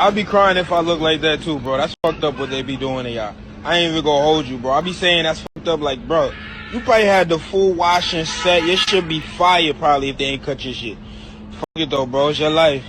I'll be crying if I look like that too, bro. That's fucked up what they be doing to y'all. I ain't even gonna hold you, bro. I be saying that's fucked up, like, bro. You probably had the full washing set. Your shit be fire probably if they ain't cut your shit. Fuck it though, bro. It's your life.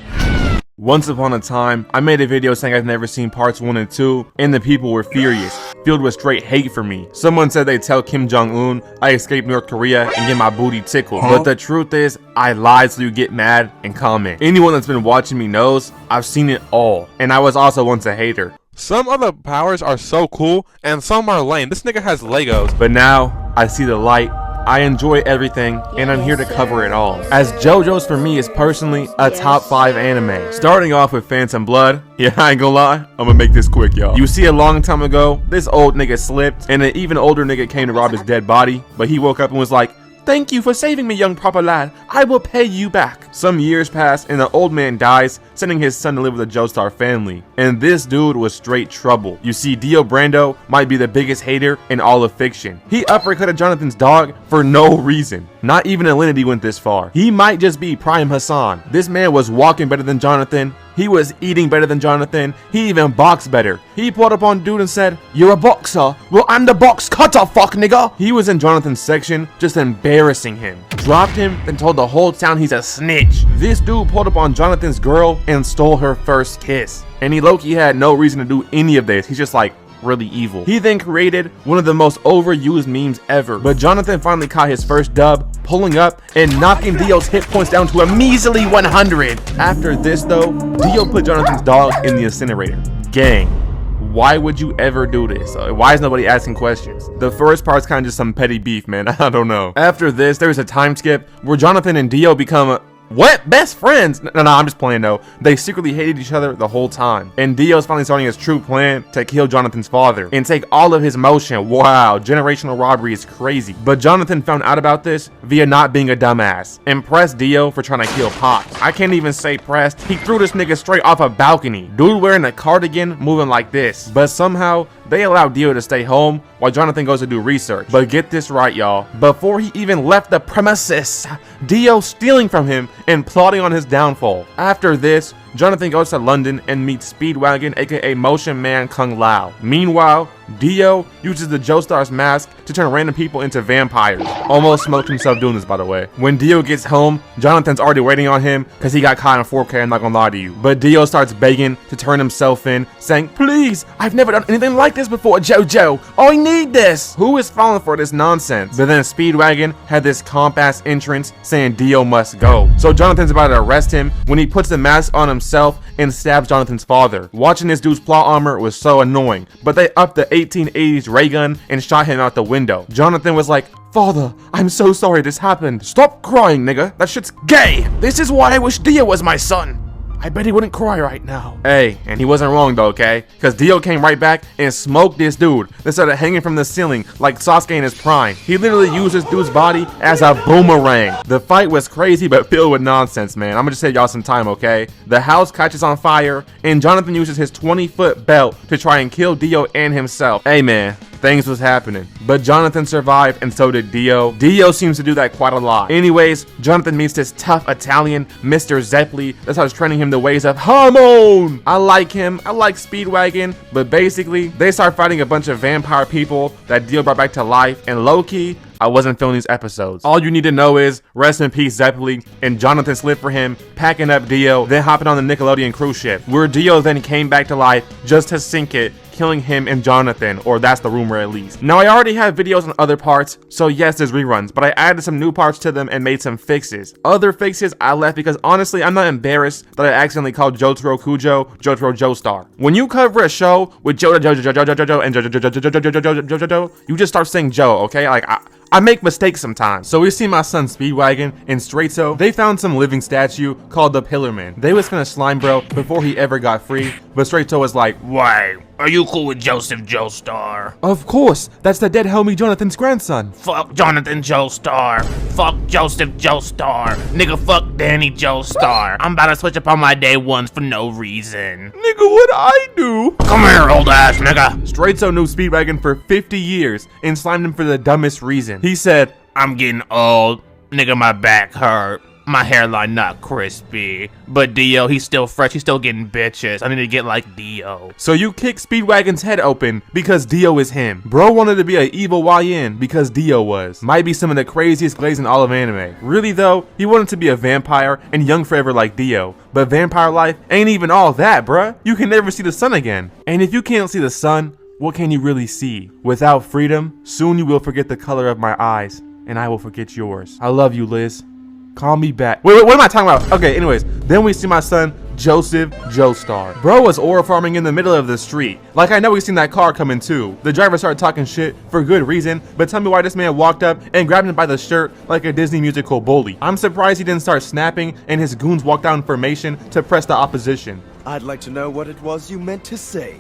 Once upon a time, I made a video saying I've never seen parts 1 and 2, and the people were furious, filled with straight hate for me. Someone said they'd tell Kim Jong-un I escaped North Korea and get my booty tickled. But the truth is, I lied so you get mad and comment. Anyone that's been watching me knows I've seen it all, and I was also once a hater. Some of the powers are so cool, and some are lame. This nigga has Legos. But now, I see the light. I enjoy everything, and I'm here to cover it all. As Jojos for me is personally a top 5 anime. Starting off with Phantom Blood. Yeah, I ain't gonna lie, I'm gonna make this quick, y'all. You see, a long time ago, this old nigga slipped, and an even older nigga came to rob his dead body, but he woke up and was like, "Thank you for saving me, young proper lad. I will pay you back." Some years pass and the old man dies, sending his son to live with the Joestar family. And this dude was straight trouble. You see, Dio Brando might be the biggest hater in all of fiction. He uppercutted Jonathan's dog for no reason. Not even Alinity went this far. He might just be Prime Hassan. This man was walking better than Jonathan. He was eating better than Jonathan. He even boxed better. He pulled up on dude and said, "You're a boxer? Well, I'm the box cutter, fuck nigga." He was in Jonathan's section, just embarrassing him. Dropped him, then told the whole town he's a snitch. This dude pulled up on Jonathan's girl and stole her first kiss. And he low-key had no reason to do any of this. He's just like, really evil. He then created one of the most overused memes ever. But Jonathan finally caught his first dub, pulling up and knocking Dio's hit points down to a measly 100. After this though, Dio put Jonathan's dog in the incinerator. Gang, why would you ever do this? Why is nobody asking questions? The first part's kind of just some petty beef, man. I don't know. After this, there's a time skip where Jonathan and Dio become what? Best friends? No, I'm just playing though. They secretly hated each other the whole time. And Dio's finally starting his true plan to kill Jonathan's father and take all of his motion. Wow, generational robbery is crazy. But Jonathan found out about this via not being a dumbass and pressed Dio for trying to kill Pops. I can't even say pressed. He threw this nigga straight off a balcony. Dude wearing a cardigan moving like this. But somehow, they allowed Dio to stay home while Jonathan goes to do research. But get this right, y'all. Before he even left the premises, Dio stealing from him and plotting on his downfall. After this, Jonathan goes to London and meets Speedwagon, aka Motion Man Kung Lao. Meanwhile, Dio uses the Joestar's mask to turn random people into vampires. Almost smoked himself doing this, by the way. When Dio gets home, Jonathan's already waiting on him because he got caught in 4K, I'm not gonna lie to you. But Dio starts begging to turn himself in, saying, "Please, I've never done anything like this before, Jojo. I need this." Who is falling for this nonsense? But then Speedwagon had this comp-ass entrance saying Dio must go. So Jonathan's about to arrest him when he puts the mask on himself and stabs Jonathan's father. Watching this dude's plot armor was so annoying, but they upped the 1880s ray gun and shot him out the window. Jonathan was like, "Father, I'm so sorry this happened." "Stop crying, nigga. That shit's gay. This is why I wish Dio was my son. I bet he wouldn't cry right now." Hey, and he wasn't wrong though, okay? Because Dio came right back and smoked this dude that started hanging from the ceiling like Sasuke in his prime. He literally used this dude's body as a boomerang. The fight was crazy but filled with nonsense, man. I'm gonna just save y'all some time, okay? The house catches on fire and Jonathan uses his 20-foot belt to try and kill Dio and himself. Hey man, things was happening. But Jonathan survived and so did Dio. Dio seems to do that quite a lot. Anyways, Jonathan meets this tough Italian, Mr. Zeppeli, that starts training him the ways of Hamon. I like him, I like Speedwagon, but basically, they start fighting a bunch of vampire people that Dio brought back to life, and low-key, I wasn't filming these episodes. All you need to know is, rest in peace Zeppeli, and Jonathan slid for him, packing up Dio, then hopping on the Nickelodeon cruise ship, where Dio then came back to life just to sink it, killing him and Jonathan, or that's the rumor at least. Now I already have videos on other parts, so yes there's reruns, but I added some new parts to them and made some fixes. Other fixes I left because honestly I'm not embarrassed that I accidentally called Jotaro Kujo Jotaro Joestar. When you cover a show with Jojo and Jojo, you just start saying Joe, okay? Like I make mistakes sometimes. So we see my son Speedwagon and Straito. They found some living statue called the Pillarman. They was gonna slime bro before he ever got free, but Straito was like, "Why? Are you cool with Joseph Joestar?" "Of course, that's the dead homie Jonathan's grandson." "Fuck Jonathan Joestar. Fuck Joseph Joestar. Nigga, fuck Danny Joestar. I'm about to switch up on my day ones for no reason." "Nigga, what I do?" "Come here, old ass nigga." Straito knew Speedwagon for 50 years and slimed him for the dumbest reason. He said, "I'm getting old. Nigga, my back hurt. My hairline not crispy, but Dio, he's still fresh, he's still getting bitches. I need to get like Dio. So you kick Speedwagon's head open because Dio is him. Bro wanted to be an evil YN because Dio was. Might be some of the craziest glaze in all of anime. Really though, he wanted to be a vampire and young forever like Dio. But vampire life ain't even all that, bruh. You can never see the sun again. And if you can't see the sun, what can you really see? Without freedom, soon you will forget the color of my eyes, and I will forget yours. I love you, Liz. Call me back. Wait, what am I talking about? Okay, anyways, then we see my son, Joseph Joestar. Bro was ore farming in the middle of the street. Like, I know we seen that car coming too. The driver started talking shit for good reason, but tell me why this man walked up and grabbed him by the shirt like a Disney musical bully. I'm surprised he didn't start snapping and his goons walked out in formation to press the opposition. I'd like to know what it was you meant to say,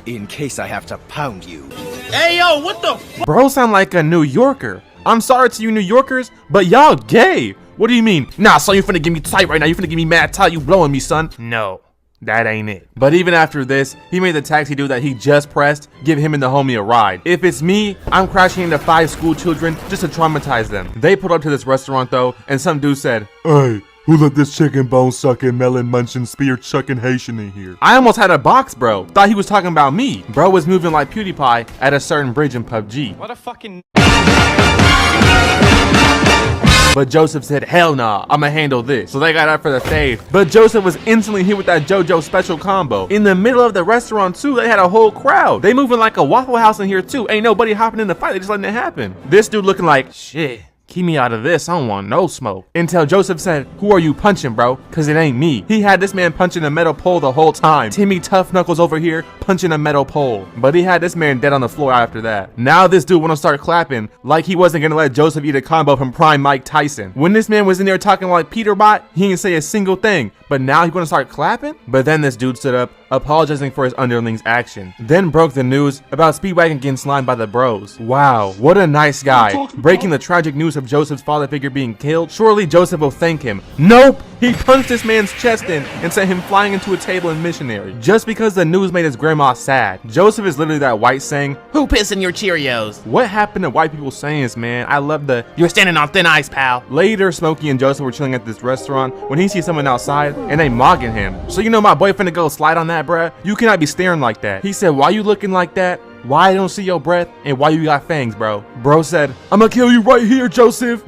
in case I have to pound you. Hey yo, what the f? Bro sound like a New Yorker. I'm sorry to you New Yorkers, but y'all gay. What do you mean? Nah, son, you finna get me tight right now. You finna get me mad tight. You blowing me, son. No, that ain't it. But even after this, he made the taxi dude that he just pressed give him and the homie a ride. If it's me, I'm crashing into 5 school children just to traumatize them. They pulled up to this restaurant though, and some dude said, "Hey, who let this chicken bone sucking, melon munching, spear chucking Haitian in here?" I almost had a box, bro. Thought he was talking about me. Bro was moving like PewDiePie at a certain bridge in PUBG. What a fucking. But Joseph said, hell nah, I'ma handle this. So they got up for the fade. But Joseph was instantly hit with that Jojo special combo. In the middle of the restaurant too, they had a whole crowd. They moving like a Waffle House in here too. Ain't nobody hopping in the fight, they just letting it happen. This dude looking like, shit, keep me out of this, I don't want no smoke. Until Joseph said, who are you punching, bro? Cause it ain't me. He had this man punching a metal pole the whole time. Timmy Tough Knuckles over here punching a metal pole. But he had this man dead on the floor after that. Now this dude wanna start clapping like he wasn't gonna let Joseph eat a combo from Prime Mike Tyson. When this man was in there talking like Peterbot, he didn't say a single thing. But now he gonna start clapping? But then this dude stood up, apologizing for his underling's action. Then broke the news about Speedwagon getting slimed by the bros. Wow, what a nice guy. Breaking the tragic news of Joseph's father figure being killed. Surely Joseph will thank him. Nope! He punched this man's chest in and sent him flying into a table in Missionary. Just because the news made his grandma sad. Joseph is literally that white saying, Who pissed in your Cheerios? what happened to white people sayings, man? I love the... You're standing on thin ice, pal. Later, Smokey and Joseph were chilling at this restaurant when he sees someone outside and they mogging him. So you know my boyfriend to go slide on that, bruh? You cannot be staring like that. He said, why you looking like that? Why I don't see your breath? And why you got fangs, bro? Bro said, I'ma kill you right here, Joseph.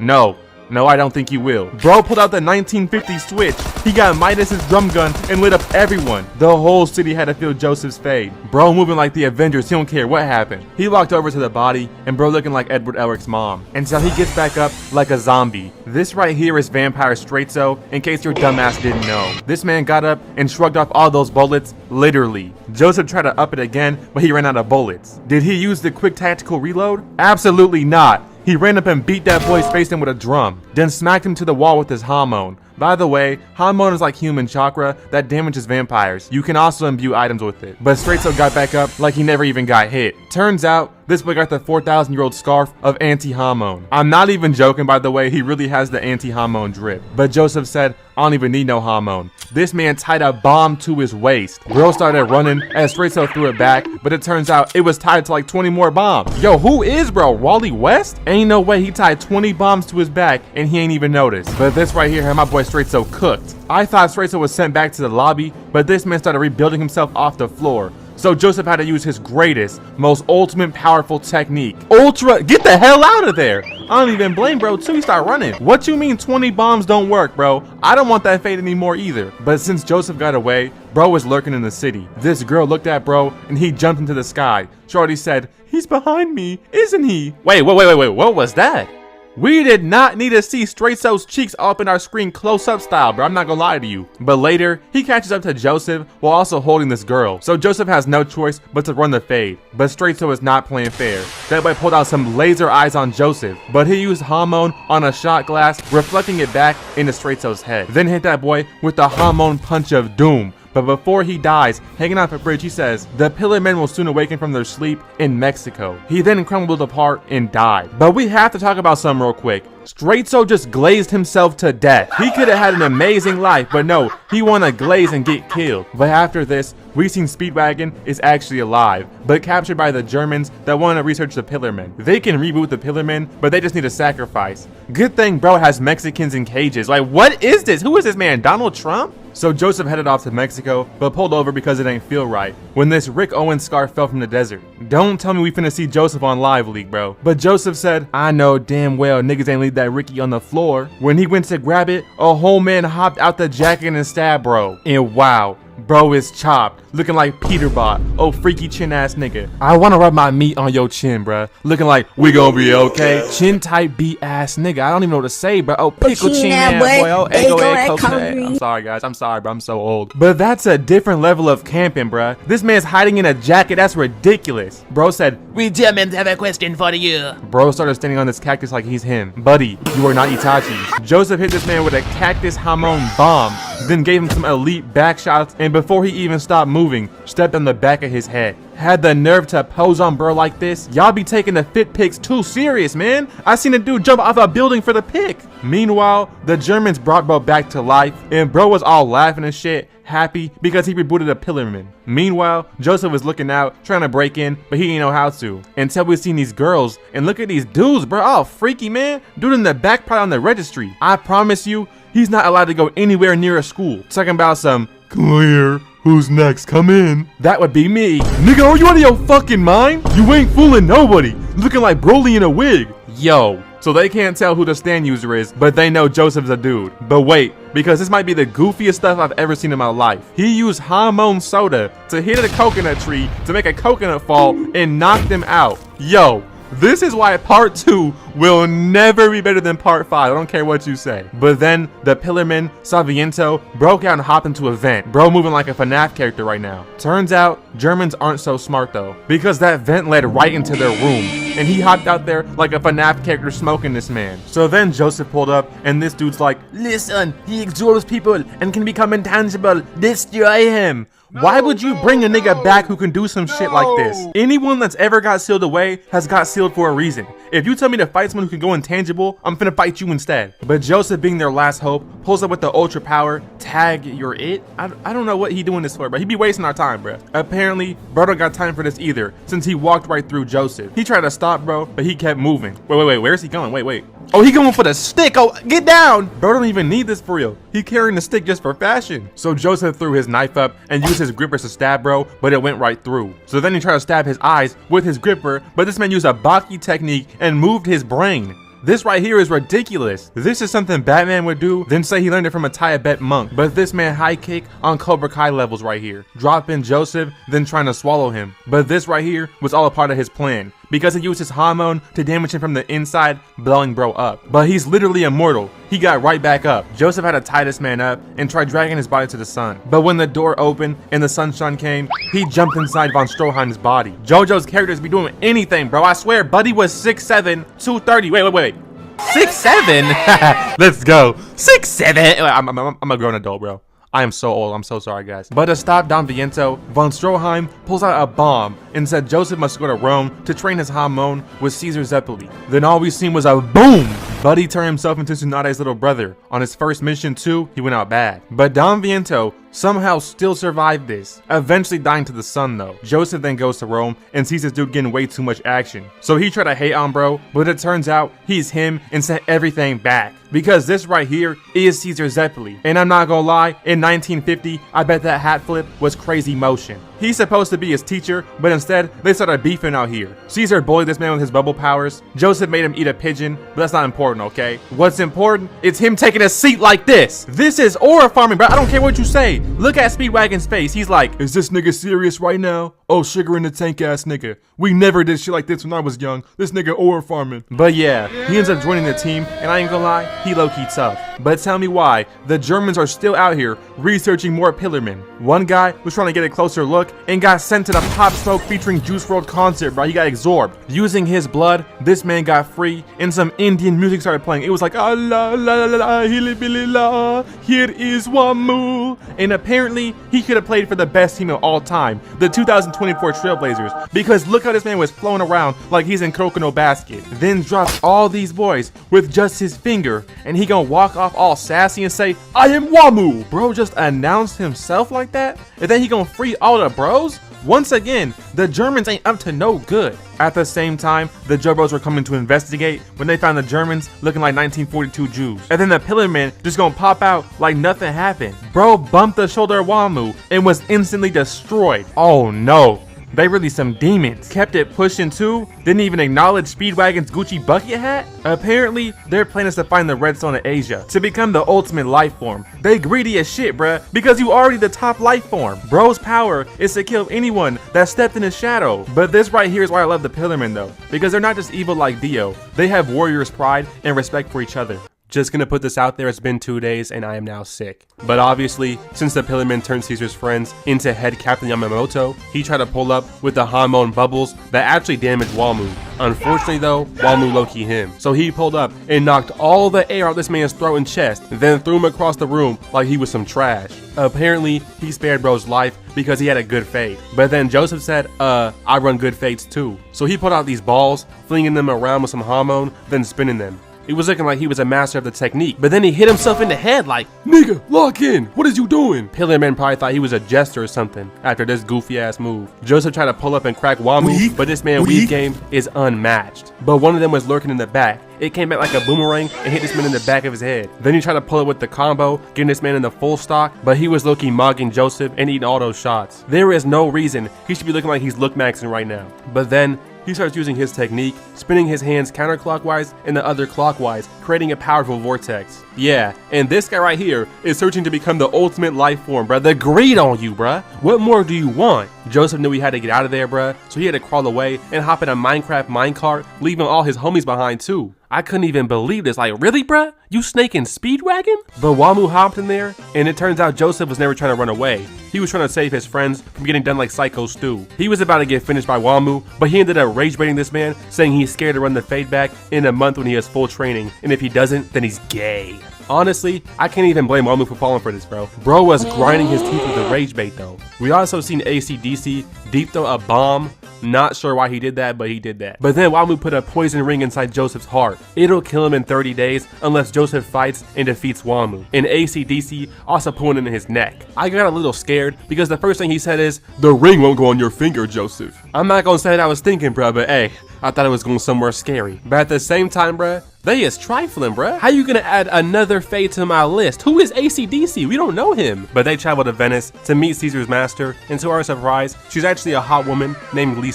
No, I don't think you will. Bro pulled out the 1950 switch. He got Midas's drum gun and lit up everyone. The whole city had to feel Joseph's fade. Bro moving like the Avengers, he don't care what happened. He walked over to the body and bro looking like Edward Elric's mom. Until he gets back up like a zombie. This right here is Vampire Straightso, in case your dumbass didn't know. This man got up and shrugged off all those bullets, literally. Joseph tried to up it again, but he ran out of bullets. Did he use the quick tactical reload? Absolutely not. He ran up and beat that boy's face in with a drum, then smacked him to the wall with his hormone. By the way, hormone is like human chakra that damages vampires. You can also imbue items with it. But Straightso got back up like he never even got hit. Turns out, this boy got the 4,000-year-old scarf of anti-hormone. I'm not even joking, by the way, he really has the anti-hormone drip. But Joseph said, I don't even need no hormone. This man tied a bomb to his waist. Bro started running as Straightso threw it back, but it turns out it was tied to like 20 more bombs. Yo, who is bro? Wally West? Ain't no way he tied 20 bombs to his back and he ain't even noticed. But this right here had my boy Straightso cooked. I thought Straightso was sent back to the lobby, but this man started rebuilding himself off the floor. So Joseph had to use his greatest, most ultimate powerful technique. Ultra, get the hell out of there. I don't even blame bro too, he started running. What you mean 20 bombs don't work, bro? I don't want that fate anymore either. But since Joseph got away, bro was lurking in the city. This girl looked at bro and he jumped into the sky. Shorty said, he's behind me, isn't he? Wait, what was that? We did not need to see Straightso's cheeks up in our screen close-up style, bro. I'm not gonna lie to you. But later, he catches up to Joseph while also holding this girl. So Joseph has no choice but to run the fade. But Straightso is not playing fair. That boy pulled out some laser eyes on Joseph, but he used hormone on a shot glass, reflecting it back into Straightso's head. Then hit that boy with the hormone punch of doom. But before he dies, hanging off a bridge, he says, the Pillar Men will soon awaken from their sleep in Mexico. He then crumbled apart and died. But we have to talk about something real quick. Straight so just glazed himself to death. He could have had an amazing life, but no, he wanna glaze and get killed. But after this, we seen Speedwagon is actually alive, but captured by the Germans that want to research the Pillarmen. They can reboot the Pillarmen, but they just need a sacrifice. Good thing bro has Mexicans in cages. Like, what is this? Who is this man? Donald Trump? So Joseph headed off to Mexico, but pulled over because it ain't feel right when this Rick Owens scarf fell from the desert. Don't tell me we finna see Joseph on Live League, bro. But Joseph said, I know damn well niggas ain't leave that Ricky on the floor. When he went to grab it, a whole man hopped out the jacket and stabbed bro. And wow, bro is chopped, looking like Peterbot. Oh, freaky chin ass nigga. I wanna rub my meat on your chin, bruh. Looking like we gonna be okay. Chin tight beat ass nigga. I don't even know what to say, bro. Oh, pickle chin ass boy. Oh, ego egg coconut. I'm sorry, guys. I'm sorry, bro. I'm so old. But that's a different level of camping, bruh. This man's hiding in a jacket. That's ridiculous. Bro said, We Germans have a question for you. Bro started standing on this cactus like he's him. Buddy, you are not Itachi. Joseph hit this man with a cactus hamon bomb, then gave him some elite back shots, and before he even stopped moving, stepped on the back of his head. Had the nerve to pose on bro like this? Y'all be taking the fit pics too serious, man. I seen a dude jump off a building for the pic. Meanwhile, the Germans brought bro back to life, and bro was all laughing and shit, happy because he rebooted a Pillarman. Meanwhile, Joseph was looking out, trying to break in, but he didn't know how to. Until we seen these girls, and look at these dudes, bro. Oh, freaky, man. Dude in the back part on the registry. I promise you, he's not allowed to go anywhere near a school. Talking about some clear. Who's next? Come in. That would be me. Nigga, are you out of your fucking mind? You ain't fooling nobody. Looking like Broly in a wig. Yo. So they can't tell who the stand user is, but they know Joseph's a dude. But wait, because this might be the goofiest stuff I've ever seen in my life. He used hamon soda to hit a coconut tree to make a coconut fall and knock them out. Yo. This is why part 2 will never be better than part 5. I don't care what you say. But then the Pillarman Saviento broke out and hopped into a vent. Bro moving like a FNAF character right now. Turns out Germans aren't so smart though, because that vent led right into their room, and he hopped out there like a FNAF character smoking this man. So then Joseph pulled up, and this dude's like, listen, he absorbs people and can become intangible. Destroy him. Why would you bring a nigga back who can do some shit like this? Anyone that's ever got sealed away has got sealed for a reason. If you tell me to fight someone who can go intangible, I'm finna fight you instead. But Joseph, being their last hope, pulls up with the ultra power. Tag, you're it? I don't know what he doing this for, but he be wasting our time, bro. Apparently, bro don't got time for this either, since he walked right through Joseph. He tried to stop bro, but he kept moving. Wait, where's he going? Wait. Oh, he going for the stick. Oh, get down. Bro don't even need this for real. He carrying the stick just for fashion. So Joseph threw his knife up and used his grippers to stab bro, but it went right through. So then he tried to stab his eyes with his gripper, but this man used a Baki technique and moved his brain. This right here is ridiculous. This is something Batman would do, then say he learned it from a Tibet monk. But this man high kick on Cobra Kai levels right here. Drop in Joseph, then trying to swallow him. But this right here was all a part of his plan, because he used his hamon to damage him from the inside, blowing bro up. But he's literally immortal. He got right back up. Joseph had to tie this man up and try dragging his body to the sun. But when the door opened and the sunshine came, he jumped inside von Stroheim's body. Jojo's characters be doing anything, bro. I swear, buddy was 6'7", 230. Wait. 6'7"? Let's go. 6'7". I'm a grown adult, bro. I am so old. I'm so sorry, guys. But to stop Don Viento, von Stroheim pulls out a bomb and said Joseph must go to Rome to train his hamon with Caesar Zeppeli. Then all we seen was a boom. Buddy turned himself into Tsunade's little brother. On his first mission too, he went out bad. But Don Viento somehow still survived this, eventually dying to the sun though. Joseph then goes to Rome and sees this dude getting way too much action. So he tried to hate on bro, but it turns out he's him and set everything back. Because this right here is Caesar Zeppeli. And I'm not gonna lie, in 1950, I bet that hat flip was crazy motion. He's supposed to be his teacher, but instead, they started beefing out here. Caesar bullied this man with his bubble powers. Joseph made him eat a pigeon, but that's not important, okay? What's important is him taking a seat like this. This is aura farming, bro. I don't care what you say. Look at Speedwagon's face. He's like, is this nigga serious right now? Oh, sugar in the tank ass nigga. We never did shit like this when I was young. This nigga aura farming. But yeah, he ends up joining the team, and I ain't gonna lie, he low-key tough. But tell me why the Germans are still out here researching more Pillarmen. One guy was trying to get a closer look and got sent to the Pop Smoke featuring Juice WRLD concert, bro. He got absorbed. Using his blood, this man got free, and some Indian music music started playing. It was like, ah, la, la, la, la, hilly, billy, la, here is Wamu. And apparently, he could have played for the best team of all time, the 2024 Trailblazers, because look how this man was flowing around like he's in Crocono Basket. Then drops all these boys with just his finger, and he gonna walk off all sassy and say, I am Wamu. Bro just announced himself like that? And then he gonna free all the bros? Once again, the Germans ain't up to no good. At the same time, the Jojos were coming to investigate when they found the Germans looking like 1942 Jews. And then the Pillar Man just gonna pop out like nothing happened. Bro bumped the shoulder of Wamu and was instantly destroyed. Oh no. They really some demons. Kept it pushing too. Didn't even acknowledge Speedwagon's Gucci bucket hat. Apparently, their plan is to find the redstone of Asia to become the ultimate life form. They greedy as shit, bruh, because you already the top life form. Bro's power is to kill anyone that stepped in his shadow. But this right here is why I love the Pillarmen though, because they're not just evil like Dio. They have warriors' pride and respect for each other. Just gonna put this out there, it's been 2 days and I am now sick. But obviously, since the Pillarmen turned Caesar's friends into head Captain Yamamoto, he tried to pull up with the Hamon bubbles that actually damaged Wamu. Unfortunately though, Wamu low-key him. So he pulled up and knocked all the air out this man's throat and chest, then threw him across the room like he was some trash. Apparently, he spared bro's life because he had a good fade. But then Joseph said, I run good fades too. So he pulled out these balls, flinging them around with some Hamon, then spinning them. It was looking like he was a master of the technique, but then he hit himself in the head like, nigga, lock in, what is you doing? Pillarman probably thought he was a jester or something after this goofy ass move. Joseph tried to pull up and crack Wamu, but this man's weave game is unmatched. But one of them was lurking in the back. It came back like a boomerang and hit this man in the back of his head. Then he tried to pull it with the combo, getting this man in the full stock, but he was low-key mogging Joseph and eating all those shots. There is no reason he should be looking like he's look maxing right now. But then, he starts using his technique, spinning his hands counterclockwise and the other clockwise, creating a powerful vortex. Yeah, and this guy right here is searching to become the ultimate life form, bruh. The greed on you, bruh. What more do you want? Joseph knew he had to get out of there, bruh, so he had to crawl away and hop in a Minecraft minecart, leaving all his homies behind too. I couldn't even believe this. Like, really, bruh? You snaking Speedwagon? But Wamu hopped in there, and it turns out Joseph was never trying to run away. He was trying to save his friends from getting done like Psycho Stu. He was about to get finished by Wamu, but he ended up rage baiting this man, saying he's scared to run the fade back in a month when he has full training, and if he doesn't, then he's gay. Honestly, I can't even blame Wamu for falling for this, bro. Bro was grinding his teeth with the rage bait though. We also seen AC/DC deep throw a bomb. Not sure why he did that, but he did that. But then Wamu put a poison ring inside Joseph's heart. It'll kill him in 30 days unless Joseph fights and defeats Wamu. And AC/DC also pulling in his neck. I got a little scared because the first thing he said is, the ring won't go on your finger, Joseph. I'm not gonna say what I was thinking, bro, but hey, I thought it was going somewhere scary. But at the same time, bruh, they is trifling, bruh. How you gonna add another fade to my list? Who is AC/DC? We don't know him. But they travel to Venice to meet Caesar's master, and to our surprise, she's actually a hot woman named Lisa.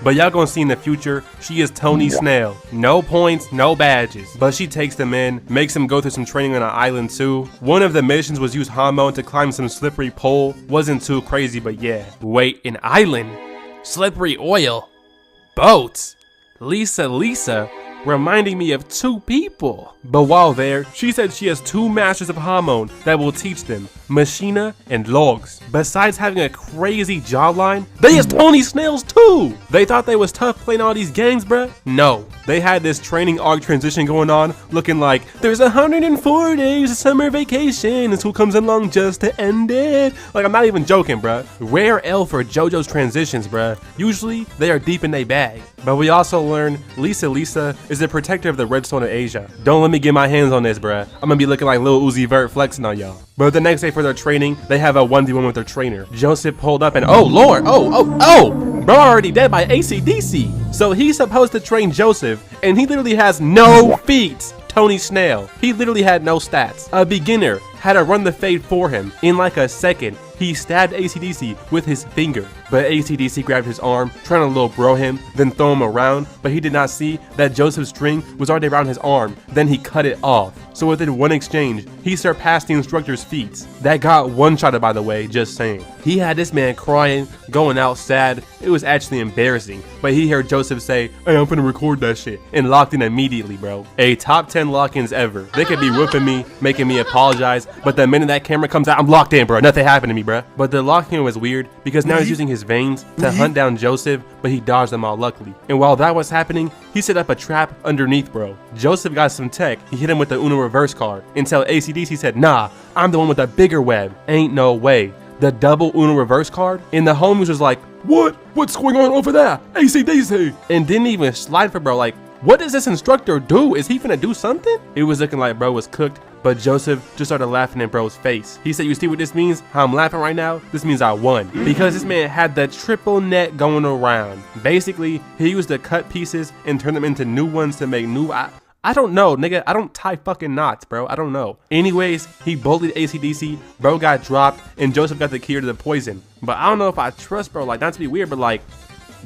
But y'all gonna see in the future, she is Tony Snail. No points, no badges. But she takes them in, makes them go through some training on an island too. One of the missions was use Hamon to climb some slippery pole. Wasn't too crazy, but yeah. Wait, an island? Slippery oil? Boats? Lisa, reminding me of two people. But while there, she said she has two masters of Hamon that will teach them, Machina and Logs. Besides having a crazy jawline, they is Tony Snails too! They thought they was tough playing all these games, bruh? No. They had this training arc transition going on, looking like, there's 104 days of summer vacation, and who comes along just to end it? Like, I'm not even joking, bruh. Rare L for Jojo's transitions, bruh. Usually, they are deep in their bag. But we also learned Lisa is the protector of the redstone of Asia. Don't let me get my hands on this, bruh. I'm gonna be looking like Lil Uzi Vert flexing on y'all. But the next day for their training, they have a 1v1 with their trainer. Joseph pulled up and oh lord, bro already dead by AC/DC. So he's supposed to train Joseph, and he literally has no feats. Tony Snail. He literally had no stats. A beginner had to run the fade for him. In like a second, he stabbed AC/DC with his finger. But AC/DC grabbed his arm, trying to little bro him, then throw him around, but he did not see that Joseph's string was already around his arm, then he cut it off. So within one exchange, he surpassed the instructor's feats. That got one-shotted, by the way, just saying. He had this man crying, going out sad. It was actually embarrassing. But he heard Joseph say, "Hey, I'm finna record that shit," and locked in immediately, bro. A top 10 lock-ins ever. They could be whooping me, making me apologize, but the minute that camera comes out, I'm locked in, bro. Nothing happened to me, bro. But the lock-in was weird because now he's using his veins to hunt down Joseph, but he dodged them all luckily. And while that was happening, he set up a trap underneath, bro. Joseph got some tech. He hit him with the Uno reverse card until ACDC said, "Nah, I'm the one with the bigger web." Ain't no way. The double Uno reverse card, and the homies was like, "What? What's going on over there? ACDC." And didn't even slide for bro. Like, what does this instructor do? Is he finna do something? It was looking like bro was cooked, but Joseph just started laughing in bro's face. He said, "You see what this means? How I'm laughing right now? This means I won." Because this man had the triple net going around. Basically, he used the cut pieces and turned them into new ones to make new... I don't know, nigga. I don't tie fucking knots, bro. I don't know. Anyways, he bullied ACDC. Bro got dropped, and Joseph got the cure to the poison. But I don't know if I trust bro. Like, not to be weird, but like,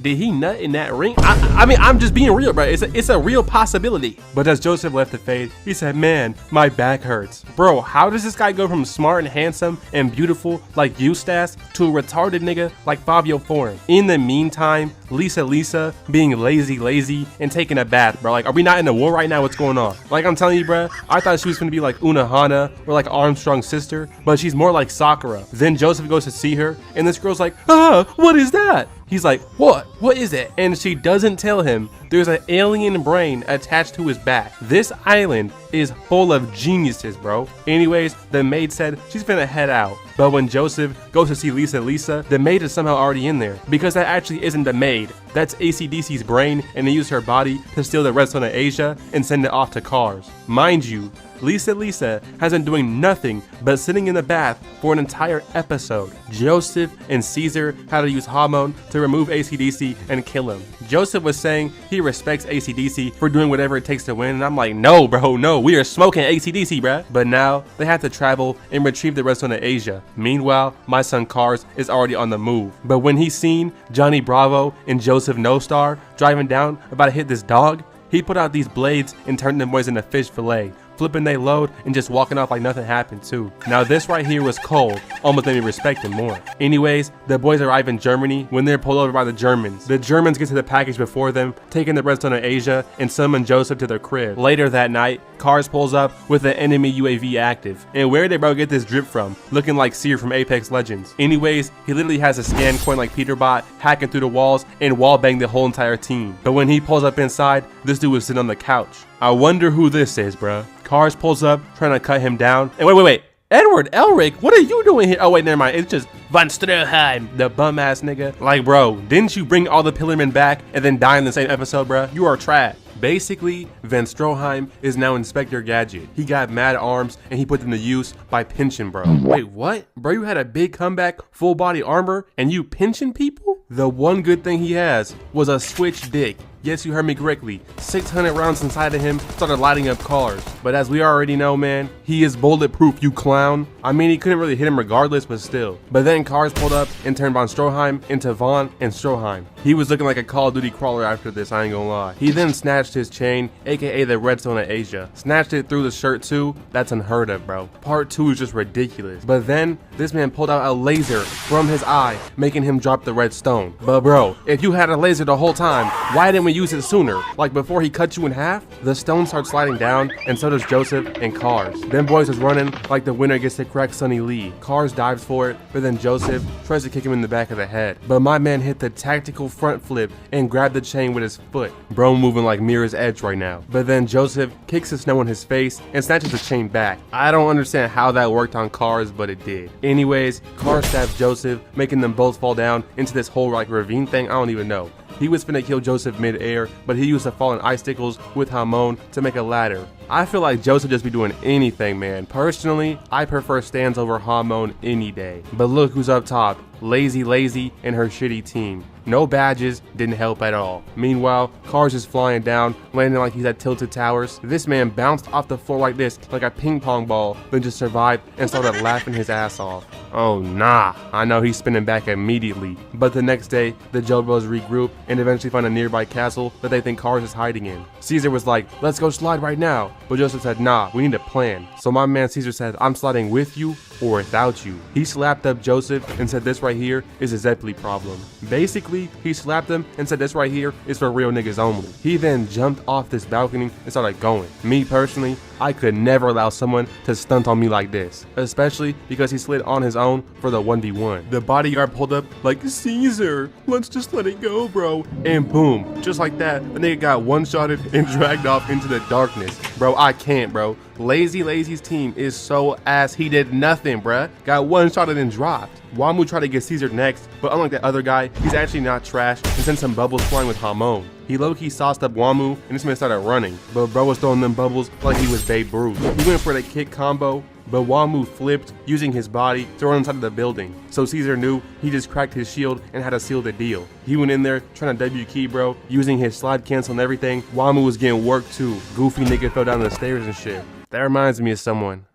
did he nut in that ring? I mean, I'm just being real, bro. It's a real possibility. But as Joseph left the fade, he said, "Man, my back hurts." Bro, how does this guy go from smart and handsome and beautiful like Eustace to a retarded nigga like Fabio Foreign? In the meantime, Lisa being lazy and taking a bath, bro. Like, are we not in a war right now? What's going on? Like, I'm telling you, bro, I thought she was gonna be like Unohana or like Armstrong's sister, but she's more like Sakura. Then Joseph goes to see her, and this girl's like, "Ah, what is that?" He's like, "What? What is it?" And she doesn't tell him there's an alien brain attached to his back. This island is full of geniuses, bro. Anyways, the maid said she's finna head out. But when Joseph goes to see Lisa, the maid is somehow already in there. Because that actually isn't the maid. That's ACDC's brain, and they used her body to steal the redstone of Asia and send it off to Cars. Mind you, Lisa has been doing nothing but sitting in the bath for an entire episode. Joseph and Caesar had to use Hamon to remove ACDC and kill him. Joseph was saying he respects ACDC for doing whatever it takes to win, and I'm like, no bro, no, we are smoking ACDC, bruh. But now they have to travel and retrieve the redstone of Asia. Meanwhile, my son Cars is already on the move. But when he's seen Johnny Bravo and Joseph No Star driving down about to hit this dog, he put out these blades and turned them boys into fish fillet, flipping they load and just walking off like nothing happened too. Now this right here was cold, almost made me respect him more. Anyways, the boys arrive in Germany when they're pulled over by the Germans. The Germans get to the package before them, taking the redstone of Asia and summon Joseph to their crib. Later that night, Cars pulls up with an enemy UAV active. And where did bro get this drip from? Looking like Seer from Apex Legends. Anyways, he literally has a scan coin like Peterbot, hacking through the walls and wallbang the whole entire team. But when he pulls up inside, this dude was sitting on the couch. I wonder who this is, bruh. Cars pulls up, trying to cut him down. And wait. Edward Elric, what are you doing here? Oh wait, never mind. It's just Von Stroheim, the bum ass nigga. Like, bro, didn't you bring all the Pillarmen back and then die in the same episode, bruh? You are trash. Basically, Van Stroheim is now Inspector Gadget. He got mad arms and he put them to use by pinching bro. Wait, what? Bro, you had a big comeback, full body armor, and you pinching people? The one good thing he has was a switch dick. Yes, you heard me correctly. 600 rounds inside of him started lighting up cars. But as we already know, man, he is bulletproof, you clown. I mean, he couldn't really hit him regardless, but still. But then Cars pulled up and turned Von Stroheim into Von and Stroheim. He was looking like a Call of Duty crawler after this, I ain't gonna lie. He then snatched his chain, aka the redstone of Asia. Snatched it through the shirt too. That's unheard of, bro. Part 2 is just ridiculous. But then, this man pulled out a laser from his eye, making him drop the red stone. But bro, if you had a laser the whole time, why didn't we use it sooner? Like before he cut you in half? The stone starts sliding down, and so does Joseph and Cars. Them boys was running like the winner gets to crack Sonny Lee. Cars dives for it, but then Joseph tries to kick him in the back of the head. But my man hit the tactical front flip and grabbed the chain with his foot. Bro moving like Mirror's Edge right now. But then Joseph kicks the snow in his face and snatches the chain back. I don't understand how that worked on Cars, but it did. Anyways, Cars stabs Joseph, making them both fall down into this whole like ravine thing. I don't even know. He was finna kill Joseph mid-air, but he used the fallen icicles with Hamon to make a ladder. I feel like Joseph just be doing anything, man. Personally, I prefer stands over Hamon any day. But look who's up top. Lazy and her shitty team. No badges, didn't help at all. Meanwhile, Cars is flying down, landing like he's at Tilted Towers. This man bounced off the floor like this, like a ping pong ball, then just survived and started laughing his ass off. Oh nah, I know he's spinning back immediately. But the next day, the Jojos regroup and eventually find a nearby castle that they think Cars is hiding in. Caesar was like, let's go slide right now. But Joseph said, nah, we need a plan. So my man Caesar said, I'm sliding with you or without you. He slapped up Joseph and said this right here is a Zeppeli problem. Basically, he slapped him and said this right here is for real niggas only. He then jumped off this balcony and started going. Me personally, I could never allow someone to stunt on me like this, especially because he slid on his own for the 1v1. The bodyguard pulled up like, Caesar, let's just let it go, bro. And boom, just like that, the nigga got one-shotted and dragged off into the darkness. Bro, I can't, bro. Lazy's team is so ass, he did nothing, bruh. Got one-shotted and dropped. Wamu tried to get Caesar next, but unlike that other guy, he's actually not trash and sent some bubbles flying with Hamon. He low-key sauced up Wamu and this man started running, but bro was throwing them bubbles like he was Babe Ruth. He went for the kick combo, but Wamu flipped using his body to run inside of the building. So Caesar knew he just cracked his shield and had to seal the deal. He went in there trying to W key, bro, using his slide cancel and everything. Wamu was getting worked too. Goofy nigga fell down the stairs and shit. That reminds me of someone.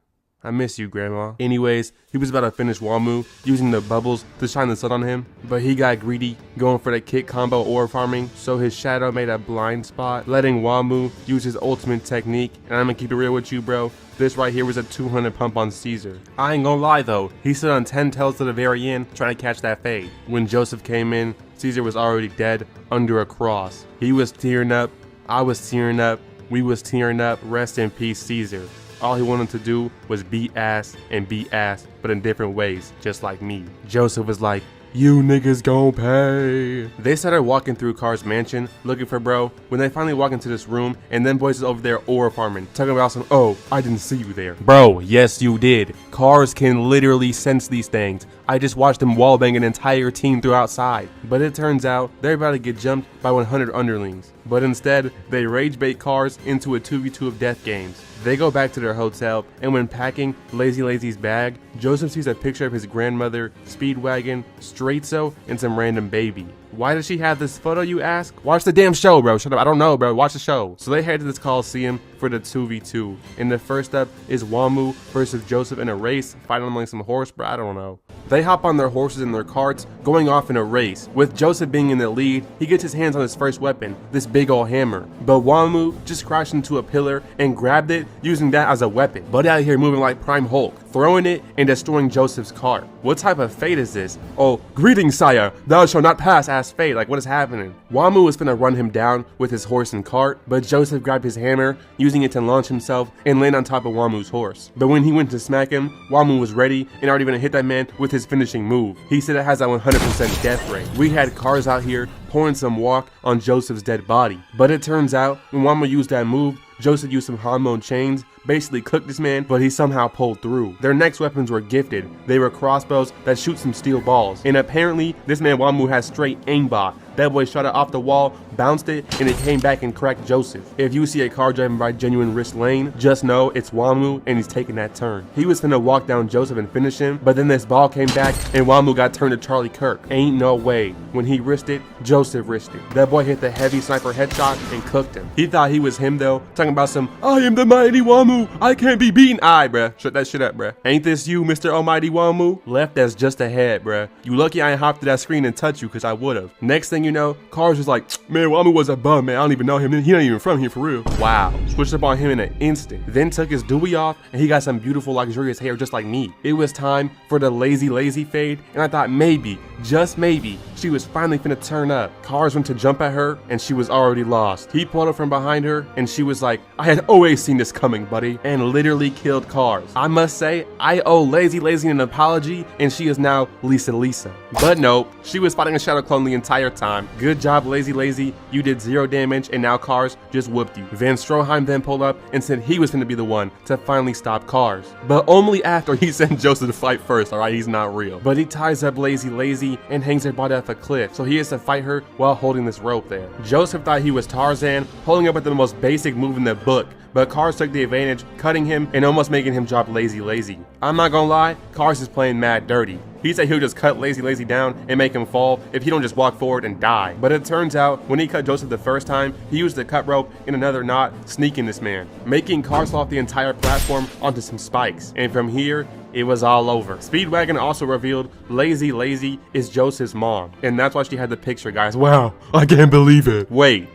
I miss you, Grandma. Anyways, he was about to finish Wamu using the bubbles to shine the sun on him, but he got greedy going for the kick combo orb farming, so his shadow made a blind spot, letting Wamu use his ultimate technique. And I'm gonna keep it real with you, bro. This right here was a 200 pump on Caesar. I ain't gonna lie though, he stood on 10 tails to the very end trying to catch that fade. When Joseph came in, Caesar was already dead under a cross. He was tearing up, I was tearing up, we was tearing up. Rest in peace, Caesar. All he wanted to do was beat ass and beat ass, but in different ways, just like me. Joseph was like, you niggas gon' pay. They started walking through Car's mansion looking for bro when they finally walk into this room and then boys is over there ore farming, talking about some, oh, I didn't see you there. Bro, yes you did. Cars can literally sense these things. I just watched them wallbang an entire team through outside. But it turns out they're about to get jumped by 100 underlings. But instead, they rage bait Cars into a 2v2 of death games. They go back to their hotel, and when packing Lazy's bag, Joseph sees a picture of his grandmother, Speedwagon, Straightso, and some random baby. Why does she have this photo, you ask? Watch the damn show, bro. Shut up. I don't know, bro. Watch the show. So they head to this Coliseum for the 2v2. And the first up is Wamu versus Joseph in a race, fighting among some horse, bro. I don't know. They hop on their horses and their carts, going off in a race. With Joseph being in the lead, he gets his hands on his first weapon, this big ol' hammer. But Wamu just crashed into a pillar and grabbed it, using that as a weapon. Buddy out here moving like Prime Hulk, throwing it and destroying Joseph's cart. What type of fate is this? Oh, greetings, sire. Thou shalt not pass as fate. Like, what is happening? Wamu was finna run him down with his horse and cart, but Joseph grabbed his hammer, using it to launch himself and land on top of Wamu's horse. But when he went to smack him, Wamu was ready and already gonna hit that man with his finishing move. He said it has a 100% death rate. We had Cars out here pouring some walk on Joseph's dead body. But it turns out, when Wamu used that move, Joseph used some hormone chains, basically cooked this man, but he somehow pulled through. Their next weapons were gifted. They were crossbows that shoot some steel balls. And apparently, this man Wamu has straight aimbot. That boy shot it off the wall, bounced it, and it came back and cracked Joseph. If you see a car driving by Genuine Risk Lane, just know it's Wamu and he's taking that turn. He was finna walk down Joseph and finish him, but then this ball came back and Wamu got turned to Charlie Kirk. Ain't no way. When he risked it, Joseph risked it. That boy hit the heavy sniper headshot and cooked him. He thought he was him though, talking about some, I am the mighty Wamu, I can't be beaten. Aight, bruh. Shut that shit up, bruh. Ain't this you, Mr. Almighty Wamu? Left as just ahead, bruh. You lucky I ain't hopped to that screen and touched you, cause I would've. Next thing you know, Cars was like, man, Wamu was a bum, man. I don't even know him. He not even from here for real. Wow. Switched up on him in an instant. Then took his dewey off and he got some beautiful luxurious hair just like me. It was time for the lazy fade, and I thought maybe, just maybe, she was finally finna turn up. Cars went to jump at her and she was already lost. He pulled up from behind her and she was like, I had always seen this coming, buddy, and literally killed Cars. I must say, I owe Lazy an apology, and she is now Lisa. But nope, she was fighting a shadow clone the entire time. Good job, Lazy. You did 0 damage, and now Cars just whooped you. Van Stroheim then pulled up and said he was gonna be the one to finally stop Cars. But only after he sent Joseph to fight first, alright? He's not real. But he ties up Lazy and hangs her body off a cliff, so he has to fight her while holding this rope there. Joseph thought he was Tarzan, holding up at the most basic move in the book, but Cars took the advantage, cutting him and almost making him drop Lazy. I'm not gonna lie, Cars is playing mad dirty. He said he'll just cut Lazy down and make him fall if he don't just walk forward and die. But it turns out, when he cut Joseph the first time, he used the cut rope in another knot, sneaking this man, making Cars fall off the entire platform onto some spikes. And from here, it was all over. Speedwagon also revealed Lazy is Joseph's mom, and that's why she had the picture, guys. Wow, I can't believe it. Wait.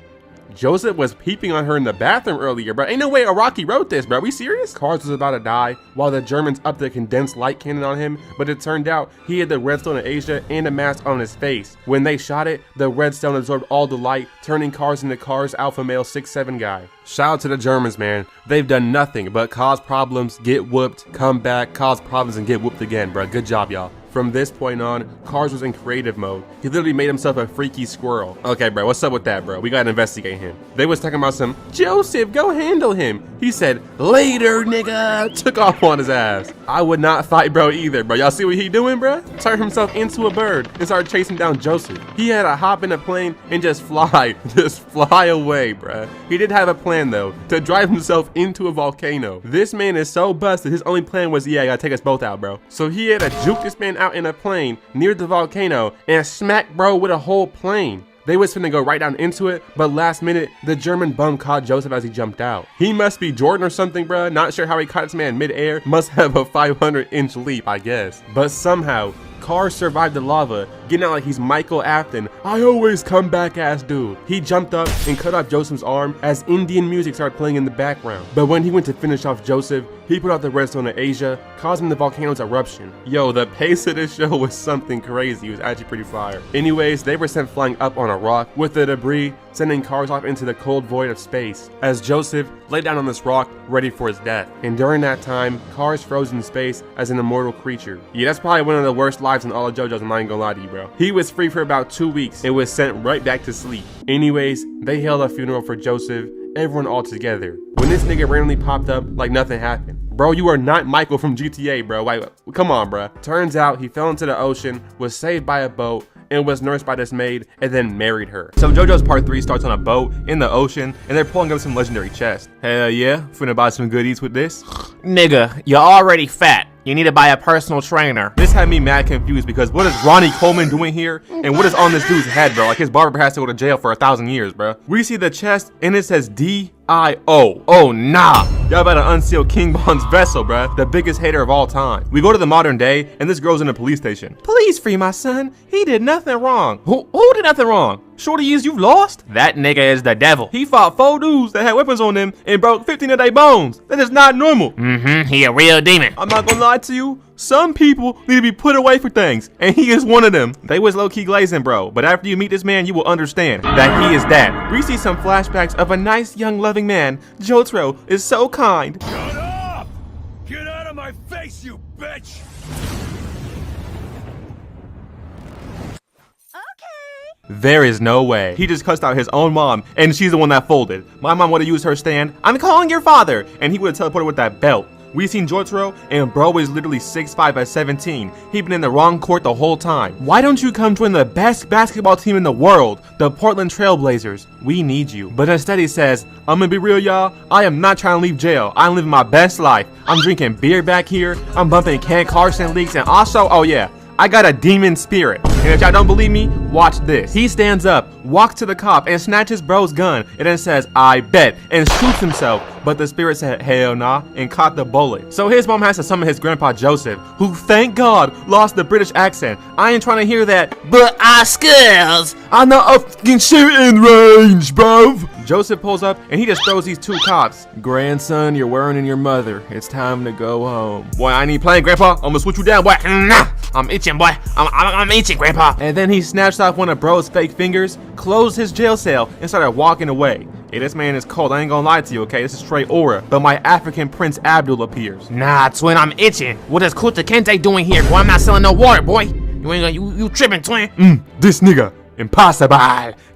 Joseph was peeping on her in the bathroom earlier, bro. Ain't no way Araki wrote this, bro. We serious? Cars was about to die while the Germans upped the condensed light cannon on him, but it turned out he had the redstone of Asia and a mask on his face. When they shot it, the redstone absorbed all the light, turning Cars into Cars Alpha Male 6'7" guy. Shout out to the Germans, man. They've done nothing but cause problems, get whooped, come back, cause problems, and get whooped again, bro. Good job, y'all. From this point on, Cars was in creative mode. He literally made himself a freaky squirrel. Okay, bro, what's up with that, bro? We gotta investigate him. They was talking about some, Joseph, go handle him. He said, later, nigga. Took off on his ass. I would not fight bro either, bro. Y'all see what he doing, bro? Turned himself into a bird and started chasing down Joseph. He had to hop in a plane and just fly away, bro. He did have a plan, though, to drive himself into a volcano. This man is so busted, his only plan was, yeah, I gotta take us both out, bro. So he had to juke this man out in a plane near the volcano and smack bro with a whole plane. They was finna go right down into it, but last minute, the German bum caught Joseph as he jumped out. He must be Jordan or something, bruh. Not sure how he caught this man mid-air. Must have a 500-inch leap, I guess. But somehow, Cars survived the lava, getting out like he's Michael Afton. I always come back ass dude. He jumped up and cut off Joseph's arm as Indian music started playing in the background. But when he went to finish off Joseph, he put out the redstone of Asia, causing the volcano's eruption. Yo, the pace of this show was something crazy. It was actually pretty fire. Anyways, they were sent flying up on a rock with the debris, sending Cars off into the cold void of space, as Joseph lay down on this rock, ready for his death. And during that time, Cars froze in space as an immortal creature. Yeah, that's probably one of the worst lives in all of Jojos, I'm not even gonna lie to you, bro. He was free for about 2 weeks and was sent right back to sleep. Anyways, they held a funeral for Joseph, everyone all together. When this nigga randomly popped up like nothing happened. Bro, you are not Michael from GTA, bro. Like, come on, bro. Turns out he fell into the ocean, was saved by a boat, and was nursed by this maid, and then married her. So Jojo's part 3 starts on a boat in the ocean, and they're pulling up some legendary chests. Hell yeah, finna buy some goodies with this. Nigga, you're already fat. You need to buy a personal trainer. This had me mad confused because what is Ronnie Coleman doing here? And what is on this dude's head, bro? Like his barber has to go to jail for 1,000 years, bro. We see the chest and it says D-I-O. Oh, nah. Y'all better unseal King Bond's vessel, bruh. The biggest hater of all time. We go to the modern day and this girl's in a police station. Please free my son. He did nothing wrong. Who did nothing wrong? Shorty is you've lost? That nigga is the devil. He fought 4 dudes that had weapons on them and broke 15 of their bones. That is not normal. He a real demon. I'm not gonna lie to you. Some people need to be put away for things, and he is one of them. They was low-key glazing, bro, but after you meet this man, you will understand that he is that. We see some flashbacks of a nice, young, loving man. Jotaro is so kind. Shut up! Get out of my face, you bitch! There is no way. He just cussed out his own mom, and she's the one that folded. My mom would have used her stand, I'm calling your father, and he would have teleported with that belt. We seen Jotaro, and bro is literally 6'5" at 17. He been in the wrong court the whole time. Why don't you come join the best basketball team in the world, the Portland Trail Blazers? We need you. But instead he says, I'm gonna be real, y'all. I am not trying to leave jail. I'm living my best life. I'm drinking beer back here. I'm bumping Ken Carson leaks, and also, oh yeah, I got a demon spirit. And if y'all don't believe me, watch this. He stands up, walks to the cop, and snatches bro's gun, and then says, I bet, and shoots himself. But the spirit said, hell nah, and caught the bullet. So his mom has to summon his grandpa Joseph, who, thank God, lost the British accent. I ain't trying to hear that, but I skills. I'm not a fucking shooting range, bruv. Joseph pulls up, and he just throws these 2 cops. Grandson, you're worrying your mother. It's time to go home. Boy, I ain't playing, grandpa. I'm gonna switch you down, boy. I'm itching, boy. I'm itching, grandpa. And then he snatched off one of bro's fake fingers, closed his jail cell, and started walking away. Hey, this man is cold. I ain't gonna lie to you, okay? This is straight aura. But my African Prince Abdul appears. Nah, twin, I'm itching. What is Kuta Kente doing here, boy? I'm not selling no water, boy. You tripping, twin? This nigga. Impossible.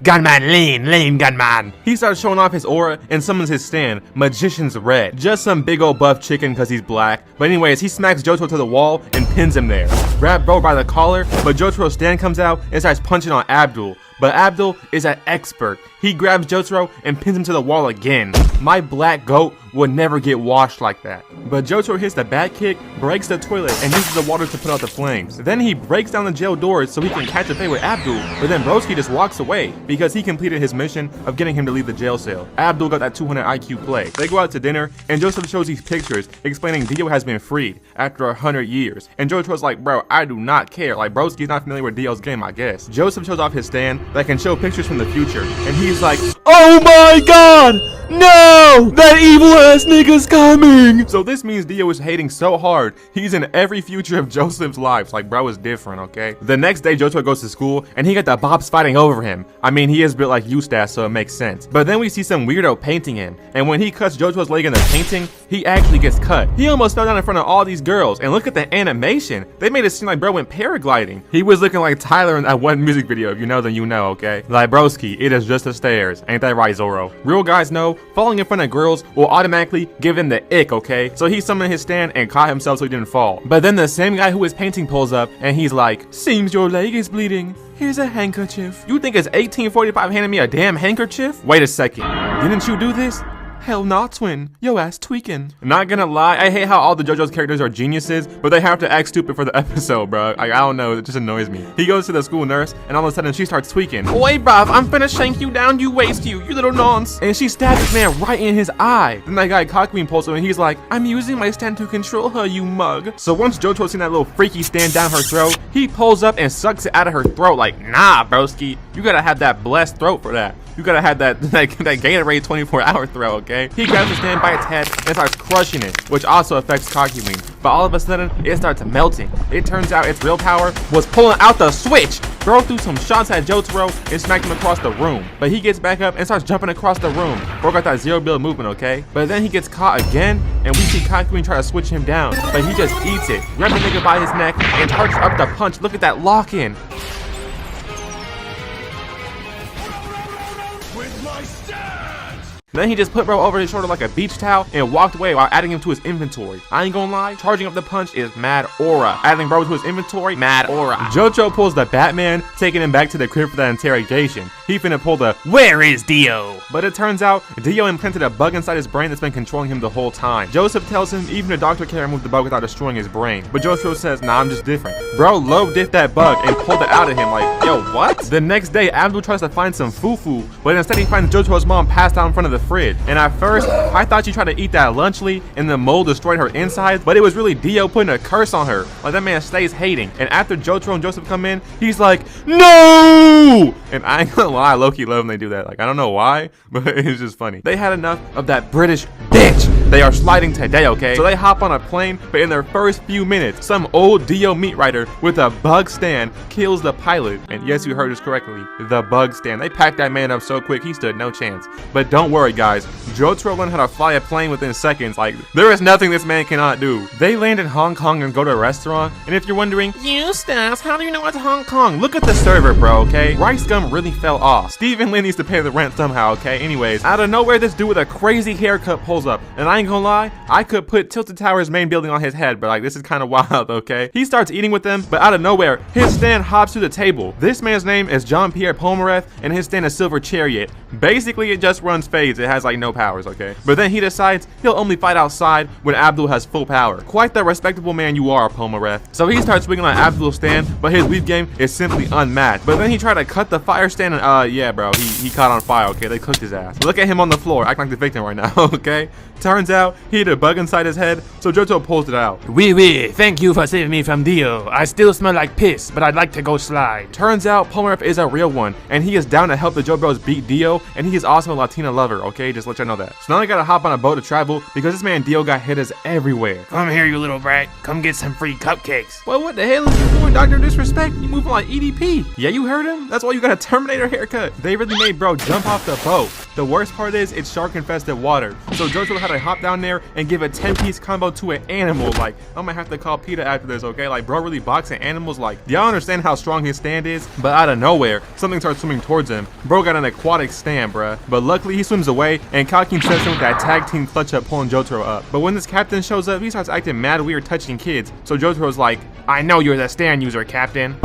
Gunman, lame gunman. He starts showing off his aura and summons his stand, Magician's Red. Just some big old buff chicken cause he's black. But anyways, he smacks Jotaro to the wall and pins him there. Grab bro by the collar, but Jotaro's stand comes out and starts punching on Abdul. But Abdul is an expert. He grabs Jotaro and pins him to the wall again. My black goat would never get washed like that. But Jotaro hits the bat kick, breaks the toilet, and uses the water to put out the flames. Then he breaks down the jail doors so he can catch a fade with Abdul, but then Broski just walks away because he completed his mission of getting him to leave the jail cell. Abdul got that 200 IQ play. They go out to dinner, and Joseph shows these pictures explaining Dio has been freed after 100 years. And Jojo's like, bro, I do not care. Like, broski's not familiar with Dio's game, I guess. Joseph shows off his stand that can show pictures from the future. And he's like, oh my god! No! That evil ass nigga's coming! So this means Dio is hating so hard, he's in every future of Joseph's lives. Like, bro is different, okay? The next day, Jojo goes to school, and he got the Bobs fighting over him. I mean, he is built like Eustace, so it makes sense. But then we see some weirdo painting him, and when he cuts Jojo's leg in the painting, he actually gets cut. He almost fell down in front of all these girls, and look at the animation. They made it seem like bro went paragliding. He was looking like Tyler in that one music video. If you know, then you know, okay? Like, broski, it is just the stairs. Ain't that right, Zoro? Real guys know, falling in front of girls will automatically give him the ick, okay? So he summoned his stand and caught himself so he didn't fall. But then the same guy who was painting pulls up, and he's like, seems your leg is bleeding. Here's a handkerchief. You think it's 1845 handing me a damn handkerchief? Wait a second. Didn't you do this? Hell not, twin. Yo ass tweaking. Not gonna lie, I hate how all the JoJo's characters are geniuses, but they have to act stupid for the episode, bro. I don't know, it just annoys me. He goes to the school nurse, and all of a sudden she starts tweaking. Oi, bruv, I'm finna shank you down, you waste you little nonce. And she stabs this man right in his eye. Then that guy Cockbean pulls him, and he's like, I'm using my stand to control her, you mug. So once JoJo's seen that little freaky stand down her throat, he pulls up and sucks it out of her throat like, nah, broski. You gotta have that blessed throat for that. You gotta have that Gatorade 24-hour throw, okay? He grabs the stand by its head and starts crushing it, which also affects Kakyoin. But all of a sudden, it starts melting. It turns out its real power was pulling out the switch. Bro threw some shots at Jotaro and smacked him across the room. But he gets back up and starts jumping across the room. Bro got that zero build movement, okay? But then he gets caught again, and we see Kakyoin try to switch him down. But he just eats it, grabs the nigga by his neck, and charges up the punch. Look at that lock-in. Then he just put bro over his shoulder like a beach towel and walked away while adding him to his inventory. I ain't gonna lie, charging up the punch is mad aura. Adding bro to his inventory, mad aura. Jojo pulls the Batman, taking him back to the crib for that interrogation. He finna pull the, where is Dio? But it turns out, Dio implanted a bug inside his brain that's been controlling him the whole time. Joseph tells him even a doctor can't remove the bug without destroying his brain. But Jojo says, nah, I'm just different. Bro low dipped that bug and pulled it out of him like, yo, what? The next day, Abdul tries to find some fufu, but instead he finds Jojo's mom passed out in front of the fridge. And at first, I thought she tried to eat that lunchly and the mold destroyed her insides, but it was really Dio putting a curse on her. Like, that man stays hating. And after Jotaro and Joseph come in, he's like, no! And I ain't gonna lie, I low-key love when they do that. Like, I don't know why, but it's just funny. They had enough of that British bitch. They are sliding today, okay? So they hop on a plane, but in their first few minutes, some old Dio meat writer with a bug stand kills the pilot. And yes, you heard us correctly, the bug stand. They packed that man up so quick, he stood no chance. But don't worry, guys. Jotaro learned how to fly a plane within seconds. Like, there is nothing this man cannot do. They land in Hong Kong and go to a restaurant. And if you're wondering, Eustace, how do you know it's Hong Kong? Look at the server, bro, okay? Rice gum really fell off. Stephen Lin needs to pay the rent somehow, okay? Anyways, out of nowhere, this dude with a crazy haircut pulls up. And I ain't gonna lie, I could put Tilted Tower's main building on his head, but like, this is kind of wild, okay? He starts eating with them, but out of nowhere, his stand hops to the table. This man's name is Jean-Pierre Pomereth, and his stand is Silver Chariot. Basically, it just runs fades. It has like no powers, okay? But then he decides he'll only fight outside when Abdul has full power. Quite the respectable man you are, Pomereth. So he starts swinging on Abdul's stand, but his weave game is simply unmatched. But then he tried to cut the fire stand and yeah, bro, he caught on fire, okay? They cooked his ass. Look at him on the floor, acting like the victim right now, okay? Turns out he had a bug inside his head, so Jojo pulls it out. Oui, thank you for saving me from Dio. I still smell like piss, but I'd like to go slide. Turns out Pomereth is a real one, and he is down to help the JoBros beat Dio, and he is also a Latina lover, okay? Just let you know that. So now I gotta hop on a boat to travel, because this man Dio got hitters everywhere. Come here, you little brat. Come get some free cupcakes. Well, what the hell is you doing, Dr. Disrespect? You moving like EDP. Yeah, you heard him? That's why you got a Terminator haircut. They really made bro jump off the boat. The worst part is it's shark-infested water, so Jojo had to hop down there and give a 10-piece combo to an animal. Like, I'm gonna have to call PETA after this, okay? Like, bro really boxing animals. Like, y'all understand how strong his stand is? But out of nowhere, something starts swimming towards him. Bro got an aquatic stand, bruh. But luckily, he swims away, and Kalkin steps in with that tag team clutch up, pulling Jotaro up. But when this captain shows up, he starts acting mad weird, touching kids. So Jotaro's like, I know you're the stand user, Captain.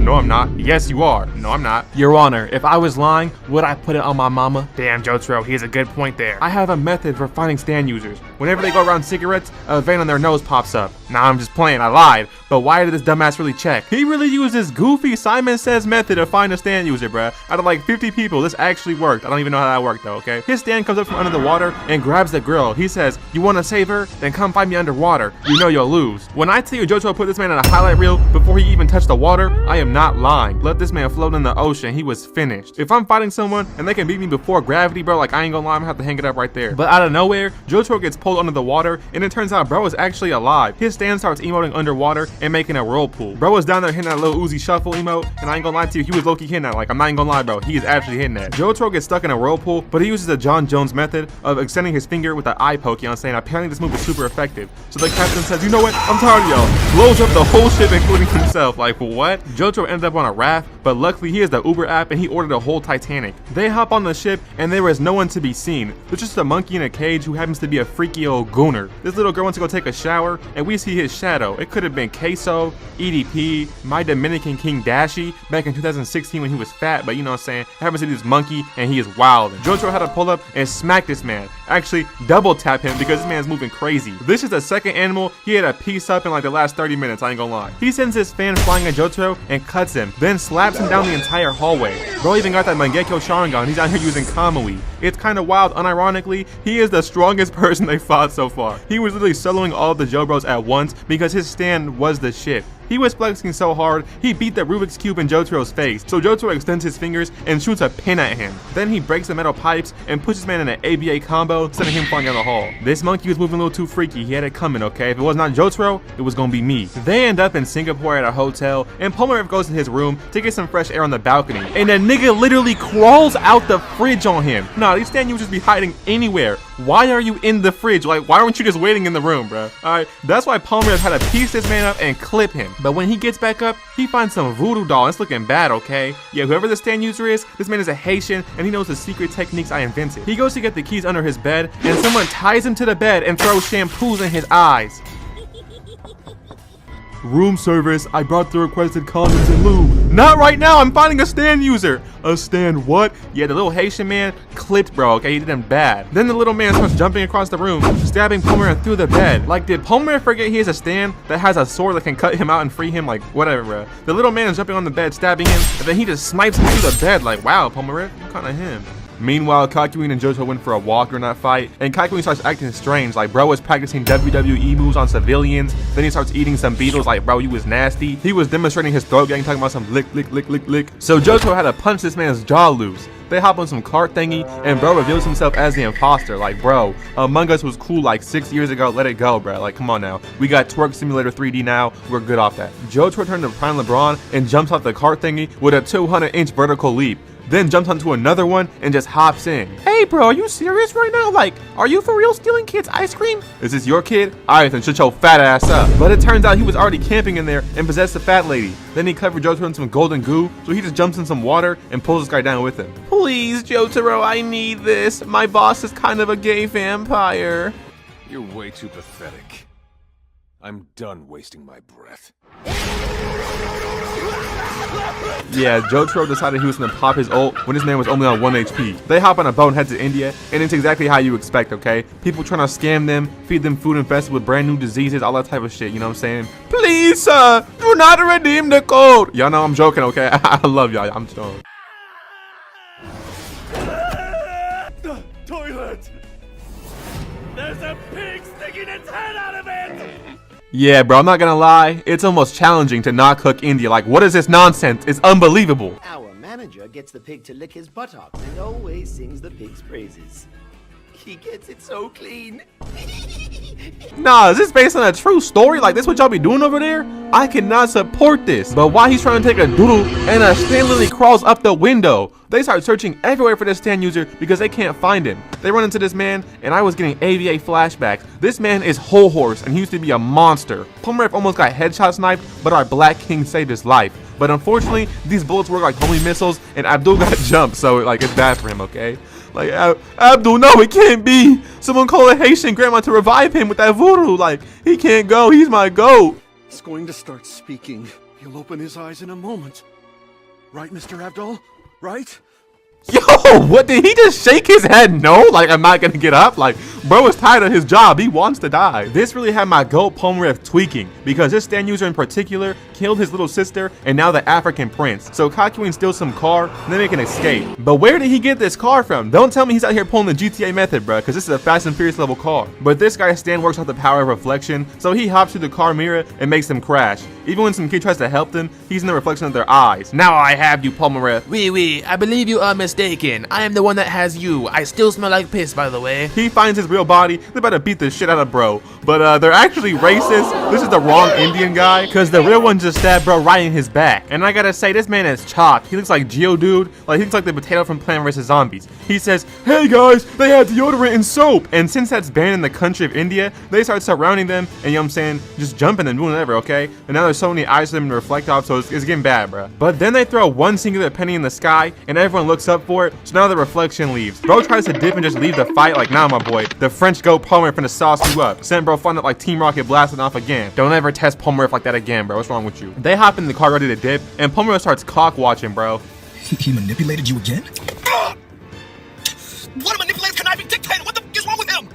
No, I'm not. Yes, you are. No, I'm not. Your Honor, if I was lying, would I put it on my mama? Damn, Jotaro, he has a good point there. I have a method for finding stand users. Whenever they go around cigarettes, a vein on their nose pops up. Nah, I'm just playing, I lied. But why did this dumbass really check? He really used this goofy Simon Says method to find a stand user, bruh. Out of like 50 people, this actually worked. I don't even know how that worked though, okay? His stand comes up from under the water and grabs the girl. He says, "You wanna save her? Then come find me underwater. You know you'll lose." When I tell you Jojo put this man in a highlight reel before he even touched the water, I am not lying. Let this man float in the ocean, he was finished. If I'm fighting someone and they can beat me before gravity, bro, like I ain't gonna lie, I'm gonna have to hang it up right there. But out of nowhere, Jojo gets pulled under the water and it turns out bro is actually alive. His stand starts emoting underwater and making a whirlpool. Bro was down there hitting that little Uzi shuffle emote, and I ain't gonna lie to you, he was low-key hitting that. Like, I'm not even gonna lie, bro, he is actually hitting that. Jojo gets stuck in a whirlpool, but he uses the John Jones method of extending his finger with the eye poke, you know what I'm saying? Apparently this move is super effective. So the captain says, "You know what? I'm tired of y'all." Blows up the whole ship, including himself. Like, what? Jojo ended up on a raft, but luckily he has the Uber app and he ordered a whole Titanic. They hop on the ship and there is no one to be seen. There's just a monkey in a cage who happens to be a freaky old gooner. This little girl wants to go take a shower and we see his shadow. It could have been Queso, EDP, my Dominican King Dashi back in 2016 when he was fat, but you know what I'm saying? It happens to be this monkey and he is wild. Jojo had to pull up and smack this man. Actually, double tap him because this man's moving crazy. This is the second animal he had a piece up in like the last 30 minutes, I ain't gonna lie. He sends his fan flying at Jojo and cuts him, then slaps him down the entire hallway. Bro even got that Mangekyo Sharingan, he's out here using Kamui. It's kind of wild, unironically, he is the strongest person they fought so far. He was literally soloing all of the Jojos at once because his stand was the shit. He was flexing so hard, he beat the Rubik's Cube in Jotaro's face. So Jotaro extends his fingers and shoots a pin at him. Then he breaks the metal pipes and pushes man in an ABA combo, sending him flying down the hall. This monkey was moving a little too freaky, he had it coming, okay? If it was not Jotaro, it was gonna be me. They end up in Singapore at a hotel, and Polnareff goes to his room to get some fresh air on the balcony. And a nigga literally crawls out the fridge on him. Nah, these stand users be hiding anywhere. Why are you in the fridge? Like, why aren't you just waiting in the room, bro? Alright, that's why Polnareff had to piece this man up and clip him. But when he gets back up, he finds some voodoo doll. It's looking bad, okay? Yeah, whoever the stand user is, this man is a Haitian and he knows the secret techniques I invented. He goes to get the keys under his bed and someone ties him to the bed and throws shampoos in his eyes. Room service, I brought the requested condoms and lube. Not right now, I'm finding a stand user. A stand what? Yeah, the little Haitian man clipped bro, okay, he did him bad. Then the little man starts jumping across the room, stabbing Polnareff through the bed. Like, did Polnareff forget he has a stand that has a sword that can cut him out and free him? Like, whatever, bro. The little man is jumping on the bed, stabbing him, and then he just snipes him through the bed. Like, wow, Polnareff, you kinda him. Meanwhile, Kakyoin and Jojo went for a walk during that fight, and Kakyoin starts acting strange, like bro was practicing WWE moves on civilians, then he starts eating some beetles, like bro, you was nasty. He was demonstrating his throat gang, talking about some lick, lick, lick, lick, lick. So Jojo had to punch this man's jaw loose. They hop on some cart thingy, and bro reveals himself as the imposter. Like, bro, Among Us was cool like 6 years ago, let it go, bro. Like, come on now. We got Twerk Simulator 3D now, we're good off that. Jojo turned to Prime LeBron and jumps off the cart thingy with a 200-inch vertical leap. Then jumps onto another one and just hops in. Hey bro, are you serious right now? Like, are you for real stealing kids' ice cream? Is this your kid? Alright then, shut your fat ass up. But it turns out he was already camping in there and possessed the fat lady. Then he covered Jotaro in some golden goo, so he just jumps in some water and pulls this guy down with him. Please, Jotaro, I need this. My boss is kind of a gay vampire. You're way too pathetic. I'm done wasting my breath. Yeah, Jotaro decided he was gonna pop his ult when this man was only on 1 HP. They hop on a boat and head to India, and it's exactly how you expect, okay? People trying to scam them, feed them food infested with brand new diseases, all that type of shit, you know what I'm saying? Please, sir, do not redeem the code. Y'all know I'm joking, okay? I love y'all, I'm joking. The toilet! There's a pig sticking its head out of it! Yeah, bro, I'm not gonna lie. It's almost challenging to not cook India. Like, what is this nonsense? It's unbelievable. Our manager gets the pig to lick his buttocks and always sings the pig's praises. He gets it so clean. Nah, is this based on a true story? Like, this what y'all be doing over there? I cannot support this. But while he's trying to take a doodle, and a stand literally crawls up the window. They start searching everywhere for this stand user because they can't find him. They run into this man, and I was getting AVA flashbacks. This man is whole horse, and he used to be a monster. Polnareff almost got headshot sniped, but our Black King saved his life. But unfortunately, these bullets work like homing missiles, and Abdul got jumped, so like it's bad for him, okay? Like, Abdul, no, it can't be. Someone call a Haitian grandma to revive him with that voodoo. Like, he can't go. He's my goat. He's going to start speaking. He'll open his eyes in a moment. Right, Mr. Abdul? Right? Yo, what, did he just shake his head no? Like, I'm not gonna get up? Like, Bro is tired of his job. He wants to die. This really had my goat Polnareff tweaking because this stand user in particular killed his little sister and now the African prince. So Kakyoin steals some car and they make an escape. But where did he get this car from? Don't tell me he's out here pulling the GTA method, bro, because this is a Fast and Furious level car. But this guy's stand works off the power of reflection, so he hops through the car mirror and makes them crash. Even when some kid tries to help them, he's in the reflection of their eyes. Now I have you, Polnareff. Oui, I believe you are mistaken. I am the one that has you. I still smell like piss, by the way. He finds his real body. They're about to beat the shit out of bro. But they're actually racist. This is the wrong Indian guy, because the real one just stabbed bro right in his back. And I gotta say, this man is chopped. He looks like Geodude. Like, he looks like the potato from Plants vs. Zombies. He says, hey guys, they have deodorant and soap. And since that's banned in the country of India, they start surrounding them and, you know what I'm saying, just jumping and doing whatever, okay? And now there's so many eyes for them to reflect off, so it's getting bad, bro. But then they throw one singular penny in the sky and everyone looks up for it, so now the reflection leaves. Bro tries to dip and just leave the fight, like, nah, my boy. The French goat Polnareff finna sauce you up. Sent bro fun up like Team Rocket blasting off again. Don't ever test Polnareff like that again, bro. What's wrong with you? They hop in the car ready to dip, and Polnareff starts cock watching, bro. He manipulated you again? What a manipulative, conniving dictator! What the f is wrong with him?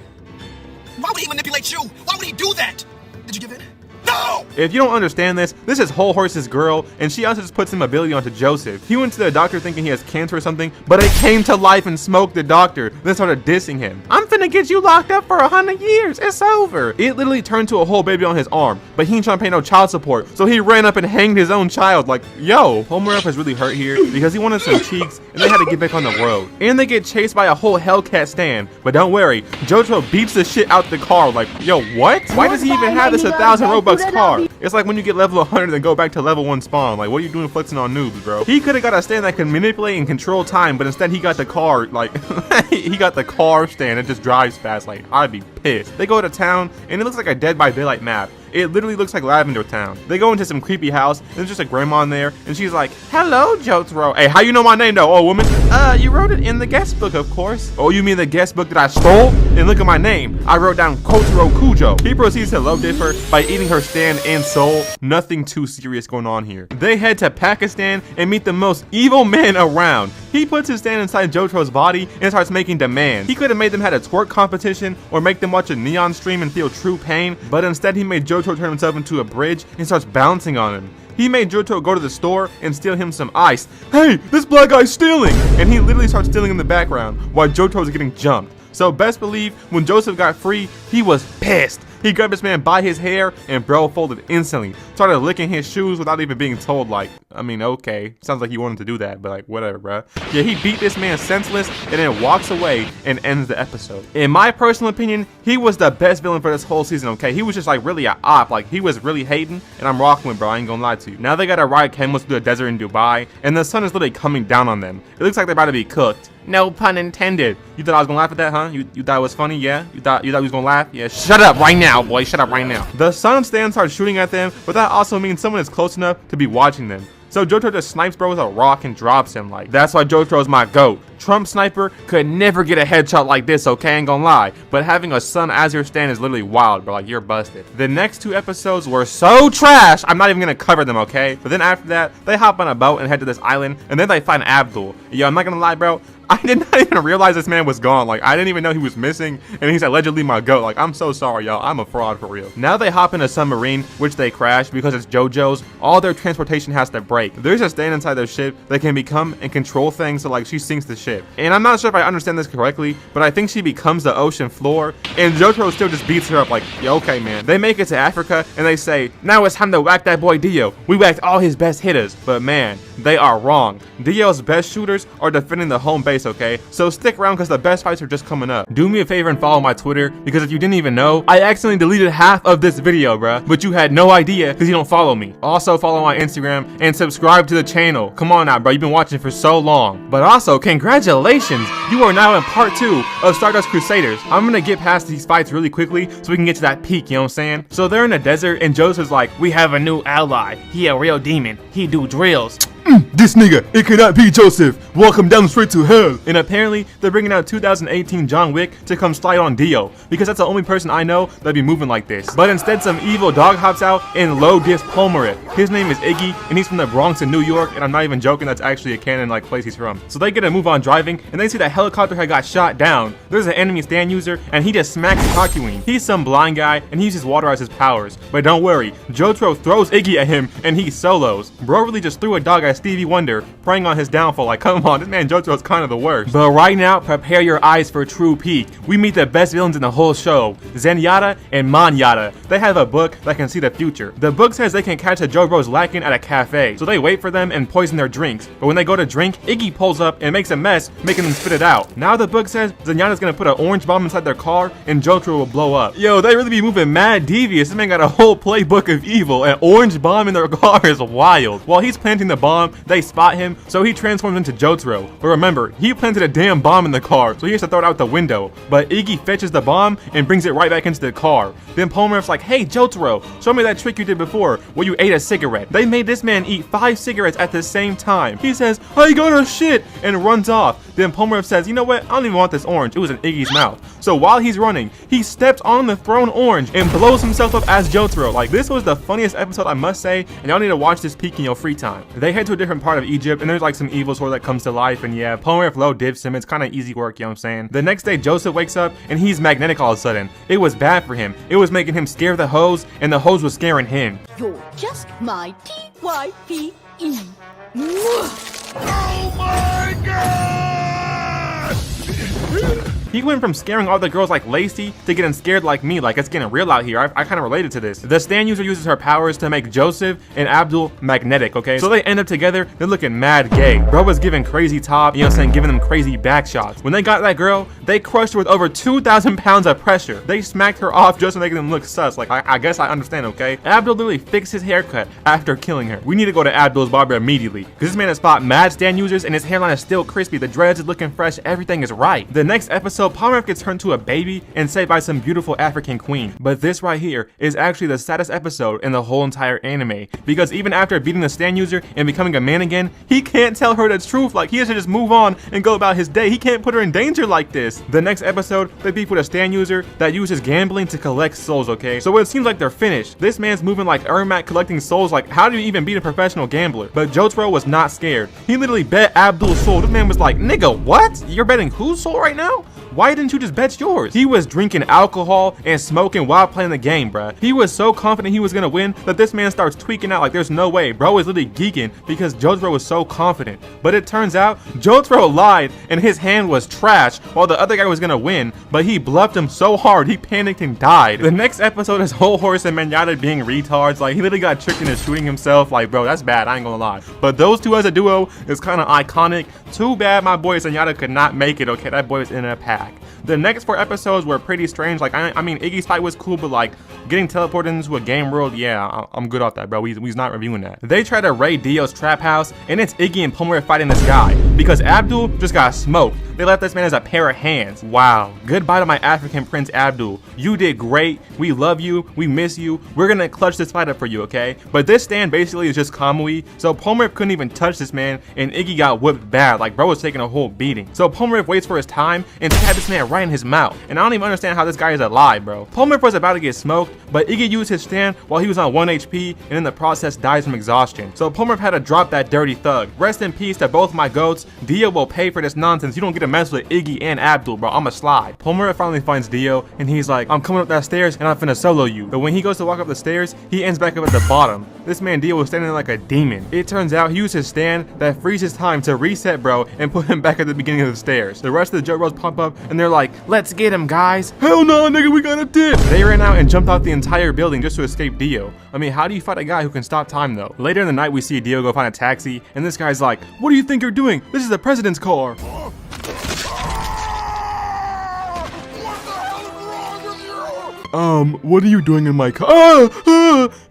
Why would he manipulate you? Why would he do that? Did you give in? No! If you don't understand this is Whole Horse's girl, and she also just put some ability onto Joseph. He went to the doctor thinking he has cancer or something, but it came to life and smoked the doctor, then started dissing him. I'm finna get you locked up for 100 years, it's over. It literally turned to a whole baby on his arm, but he ain't trying to pay no child support, so he ran up and hanged his own child. Like, yo, Polnareff is really hurt here because he wanted some cheeks, and they had to get back on the road. And they get chased by a whole Hellcat stand, but don't worry, Jojo beats the shit out the car. Like, yo, what? Why does he even have this 1,000 Robux car? It's like when you get level 100 and go back to level 1 spawn. Like, what are you doing flexing on noobs, bro? He could have got a stand that could manipulate and control time, but instead he got the car, like, he got the car stand that just drives fast. Like, I'd be pissed. They go to town, and it looks like a Dead by Daylight map. It literally looks like Lavender Town. They go into some creepy house, and there's just a grandma in there, and she's like, hello, Jotaro. Hey, how you know my name, though, old woman? You wrote it in the guest book, of course. Oh, you mean the guest book that I stole? And look at my name. I wrote down Kotaro Kujo. He proceeds to love differ by eating her stand and soul. Nothing too serious going on here. They head to Pakistan and meet the most evil man around. He puts his stand inside Jotaro's body and starts making demands. He could have made them had a twerk competition or make them watch a neon stream and feel true pain, but instead he made Jotaro turn himself into a bridge and starts bouncing on him. He made Jojo go to the store and steal him some ice. Hey, this black guy's stealing! And he literally starts stealing in the background while Jojo's getting jumped. So best believe when Joseph got free, he was pissed. He grabbed this man by his hair and bro folded instantly. Started licking his shoes without even being told, like, I mean, okay. Sounds like he wanted to do that, but like, whatever, bruh. Yeah, he beat this man senseless and then walks away and ends the episode. In my personal opinion, he was the best villain for this whole season, okay? He was just like really a op. Like, he was really hating, and I'm rocking with, bro. I ain't gonna lie to you. Now they gotta ride camels through the desert in Dubai, and the sun is literally coming down on them. It looks like they're about to be cooked. No pun intended. You thought I was gonna laugh at that, huh? You thought it was funny, yeah? You thought you was gonna laugh? Yeah, shut up right now, boy. Shut up right now. The sun stand starts shooting at them, but that also means someone is close enough to be watching them. So Jojo just snipes bro with a rock and drops him. Like, that's why Jotaro's my GOAT. Trump sniper could never get a headshot like this, okay? Ain't gonna lie. But having a sun as your stand is literally wild, bro. Like, you're busted. The next 2 episodes were so trash, I'm not even gonna cover them, okay? But then after that, they hop on a boat and head to this island, and then they find Abdul. Yo, I'm not gonna lie, bro. I did not even realize this man was gone. Like, I didn't even know he was missing, and he's allegedly my GOAT. Like, I'm so sorry, y'all. I'm a fraud for real. Now they hop in a submarine, which they crash because it's Jojo's. All their transportation has to break. There's a stand inside their ship that can become and control things, so like she sinks the ship. And I'm not sure if I understand this correctly, but I think she becomes the ocean floor, and Jotaro still just beats her up like, yeah, okay, man. They make it to Africa, and they say, now it's time to whack that boy Dio. We whacked all his best hitters, but man, they are wrong. Dio's best shooters are defending the home base, okay? So stick around because the best fights are just coming up. Do me a favor and follow my Twitter, because if you didn't even know, I accidentally deleted half of this video, bruh. But you had no idea because you don't follow me. Also follow my Instagram and subscribe to the channel. Come on now, bro. You've been watching for so long. But also, congratulations. You are now in part 2 of Stardust Crusaders. I'm gonna get past these fights really quickly so we can get to that peak, you know what I'm saying? So they're in the desert and Joseph's like, we have a new ally. He a real demon. He do drills. This nigga, it cannot be Joseph. Welcome down straight to hell. And apparently, they're bringing out 2018 John Wick to come slide on Dio, because that's the only person I know that'd be moving like this. But instead, some evil dog hops out and low diss Polnareff. His name is Iggy, and he's from the Bronx in New York, and I'm not even joking, that's actually a canon like place he's from. So they get to move on driving, and they see that helicopter had got shot down. There's an enemy stand user, and he just smacks Hakuin. He's some blind guy, and he uses water as his powers. But don't worry, Jotaro throws Iggy at him, and he solos. Bro really just threw a dog at Stevie Wonder, preying on his downfall. Like, come on, this man Jotaro's kind of the worst. But right now, prepare your eyes for true peak. We meet the best villains in the whole show, Zenyatta and Manyata. They have a book that can see the future. The book says they can catch the Jojos lacking at a cafe, so they wait for them and poison their drinks. But when they go to drink, Iggy pulls up and makes a mess, making them spit it out. Now the book says Zenyatta's gonna put an orange bomb inside their car and Jotaro will blow up. Yo, they really be moving mad devious. This man got a whole playbook of evil. An orange bomb in their car is wild. While he's planting the bomb, they spot him, so he transforms into Jotaro. But remember, he planted a damn bomb in the car, so he has to throw it out the window. But Iggy fetches the bomb and brings it right back into the car. Then Polnareff's like, hey Jotaro, show me that trick you did before, where you ate a cigarette. They made this man eat 5 cigarettes at the same time. He says, I gotta shit, and runs off. Then Polnareff says, you know what, I don't even want this orange, it was in Iggy's mouth. So while he's running, he steps on the thrown orange and blows himself up as Jotaro. Like, this was the funniest episode, I must say, and y'all need to watch this peak in your free time. They head to a different part of Egypt, and there's like some evil sword that comes to life, and yeah, Polnareff low dips him. It's kind of easy work, you know what I'm saying? The next day, Joseph wakes up, and he's magnetic all of a sudden. It was bad for him. It was making him scare the hoes, and the hoes was scaring him. You're just my TYPE. Oh my god! He went from scaring all the girls like Lacey to getting scared like me. Like, it's getting real out here. I kind of related to this. The stand user uses her powers to make Joseph and Abdul magnetic, okay? So they end up together. They're looking mad gay. Bro was giving crazy top, you know what I'm saying, giving them crazy back shots. When they got that girl, they crushed her with over 2,000 pounds of pressure. They smacked her off just to make them look sus. Like, I guess I understand, okay? Abdul literally fixed his haircut after killing her. We need to go to Abdul's barber immediately, because this man has fought mad stand users and his hairline is still crispy. The dreads is looking fresh. Everything is right. The next episode, Polnareff gets turned to a baby and saved by some beautiful African queen. But this right here is actually the saddest episode in the whole entire anime, because even after beating the stand user and becoming a man again, he can't tell her the truth. Like, he has to just move on and go about his day. He can't put her in danger like this. The next episode, they beef with a stand user that uses gambling to collect souls, okay? So it seems like they're finished. This man's moving like Ermac collecting souls. Like, how do you even beat a professional gambler? But Jotaro was not scared. He literally bet Abdul's soul. This man was like, nigga, what? You're betting whose soul right now? Why didn't you just bet yours? He was drinking alcohol and smoking while playing the game, bruh. He was so confident he was gonna win that this man starts tweaking out like there's no way. Bro was literally geeking because Jotaro was so confident. But it turns out Jotaro lied and his hand was trash while the other guy was gonna win, but he bluffed him so hard he panicked and died. The next episode is Whole Horse and Manyata being retards. Like, he literally got tricked into shooting himself. Like, bro, that's bad, I ain't gonna lie. But those two as a duo is kind of iconic. Too bad my boy Zenyatta could not make it, okay? That boy was in a pack. The next 4 episodes were pretty strange. Like, I mean, Iggy's fight was cool, but like getting teleported into a game world, yeah, I'm good off that, bro. We's not reviewing that. They try to raid Dio's trap house, and it's Iggy and Polnareff fighting this guy because Abdul just got smoked. They left this man as a pair of hands. Wow. Goodbye to my African prince Abdul. You did great. We love you. We miss you. We're gonna clutch this fight up for you, okay? But this stand basically is just Kamui, so Polnareff couldn't even touch this man, and Iggy got whipped bad. Like, bro was taking a whole beating. So Polnareff waits for his time and stabbed this man right in his mouth. And I don't even understand how this guy is alive, bro. Polnareff was about to get smoked, but Iggy used his stand while he was on 1 HP, and in the process dies from exhaustion. So Polnareff had to drop that dirty thug. Rest in peace to both my goats. Dio will pay for this nonsense. You don't get to mess with Iggy and Abdul, bro. I'ma slide. Polnareff finally finds Dio, and he's like, I'm coming up that stairs, and I'm finna solo you. But when he goes to walk up the stairs, he ends back up at the bottom. This man Dio was standing there like a demon. It turns out he used his stand that freezes time to reset, bro, and put him back at the beginning of the stairs. The rest of the Jojos pop up, and they're like, let's get him, guys. Hell no, nigga, we gotta dip. They ran out and jumped off the entire building just to escape Dio. I mean, how do you fight a guy who can stop time, though? Later in the night, we see Dio go find a taxi, and this guy's like, what do you think you're doing? This is the president's car. What are you doing in my car?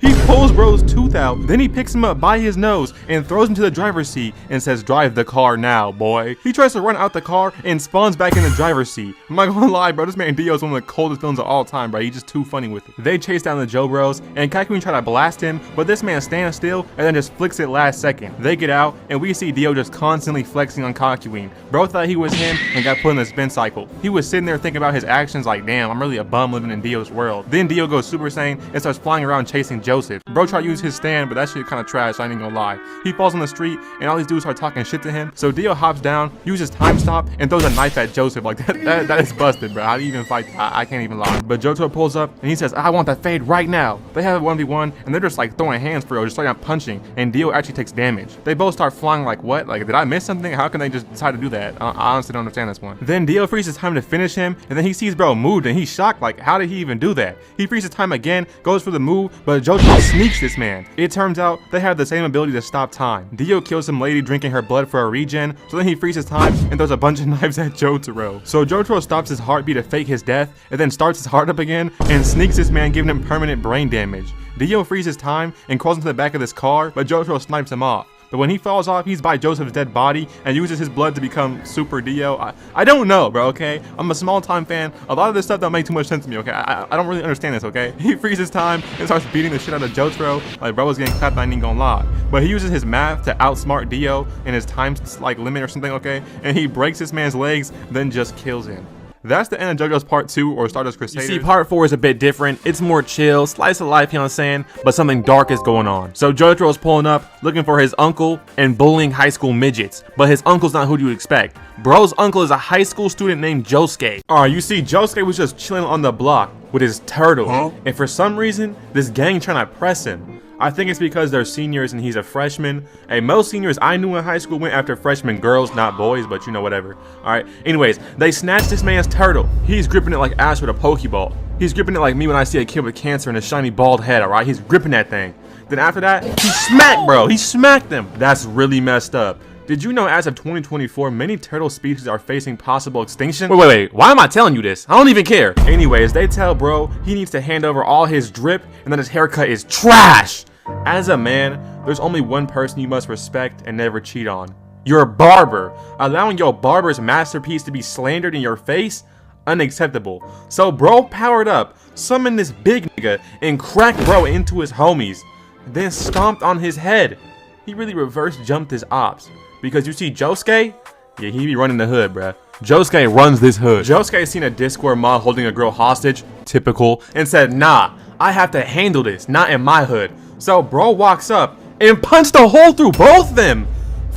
He pulls bro's tooth out. Then he picks him up by his nose and throws him to the driver's seat and says, drive the car now, boy. He tries to run out the car and spawns back in the driver's seat. I'm not gonna lie, bro, this man Dio is one of the coldest villains of all time, bro. He's just too funny with it. They chase down the Jojos, and Kakyoin try to blast him, but this man stands still and then just flicks it last second. They get out, and we see Dio just constantly flexing on Kakyoin. Bro thought he was him and got put in the spin cycle. He was sitting there thinking about his actions like, damn, I'm really a bum living in Dio's world. Then Dio goes Super Saiyan and starts flying around chasing Joseph. Bro tried to use his stand, but that shit kinda trash, I ain't gonna lie. He falls on the street, and all these dudes start talking shit to him, so Dio hops down, uses time stop, and throws a knife at Joseph. Like, that is busted, bro. How do you even fight? I can't even lie. But Jojo pulls up, and he says, I want that fade right now. They have a 1v1, and they're just like throwing hands for real, just straight up punching, and Dio actually takes damage. They both start flying like, what? Like, did I miss something? How can they just decide to do that? I honestly don't understand this one. Then Dio freezes time to finish him, and then he sees bro moved, and he's shocked, like, how did he even do that? He freezes time again, goes for the move, but Jojo sneaks this man. It turns out they have the same ability to stop time. Dio kills some lady drinking her blood for a regen, so then he freezes time and throws a bunch of knives at Jotaro. So Jotaro stops his heartbeat to fake his death, and then starts his heart up again, and sneaks this man, giving him permanent brain damage. Dio freezes time and crawls into the back of this car, but Jotaro snipes him off. But when he falls off, he's by Joseph's dead body and uses his blood to become Super Dio. I don't know, bro, okay? I'm a small-time fan. A lot of this stuff don't make too much sense to me, okay? I don't really understand this, okay? He freezes time and starts beating the shit out of Jotaro. Like, bro was getting clapped, I ain't gonna lie. But he uses his math to outsmart Dio in his time, like, limit or something, okay? And he breaks this man's legs, then just kills him. That's the end of JoJo's Part 2 or Stardust Crusaders. You see, Part 4 is a bit different. It's more chill, slice of life, you know what I'm saying? But something dark is going on. So Jotaro's pulling up, looking for his uncle, and bullying high school midgets. But his uncle's not who you expect. Bro's uncle is a high school student named Josuke. Alright, you see, Josuke was just chilling on the block with his turtle. And for some reason, this gang trying to press him. I think it's because they're seniors and he's a freshman. Hey, most seniors I knew in high school went after freshman girls, not boys, but you know, whatever. Alright, anyways, they snatched this man's turtle. He's gripping it like Ash with a Pokeball. He's gripping it like me when I see a kid with cancer and a shiny bald head, alright? He's gripping that thing. Then after that, he smacked, bro. He smacked them. That's really messed up. Did you know as of 2024, many turtle species are facing possible extinction? Wait, why am I telling you this? I don't even care. Anyways, they tell bro he needs to hand over all his drip and that his haircut is trash. As a man, there's only one person you must respect and never cheat on. Your barber. Allowing your barber's masterpiece to be slandered in your face? Unacceptable. So bro powered up, summoned this big nigga, and cracked bro into his homies. Then stomped on his head. He really reverse jumped his ops. Because you see Josuke? Yeah, he be running the hood, bruh. Josuke runs this hood. Josuke seen a Discord mod holding a girl hostage, typical, and said, nah, I have to handle this, not in my hood. So bro walks up and punched a hole through both of them.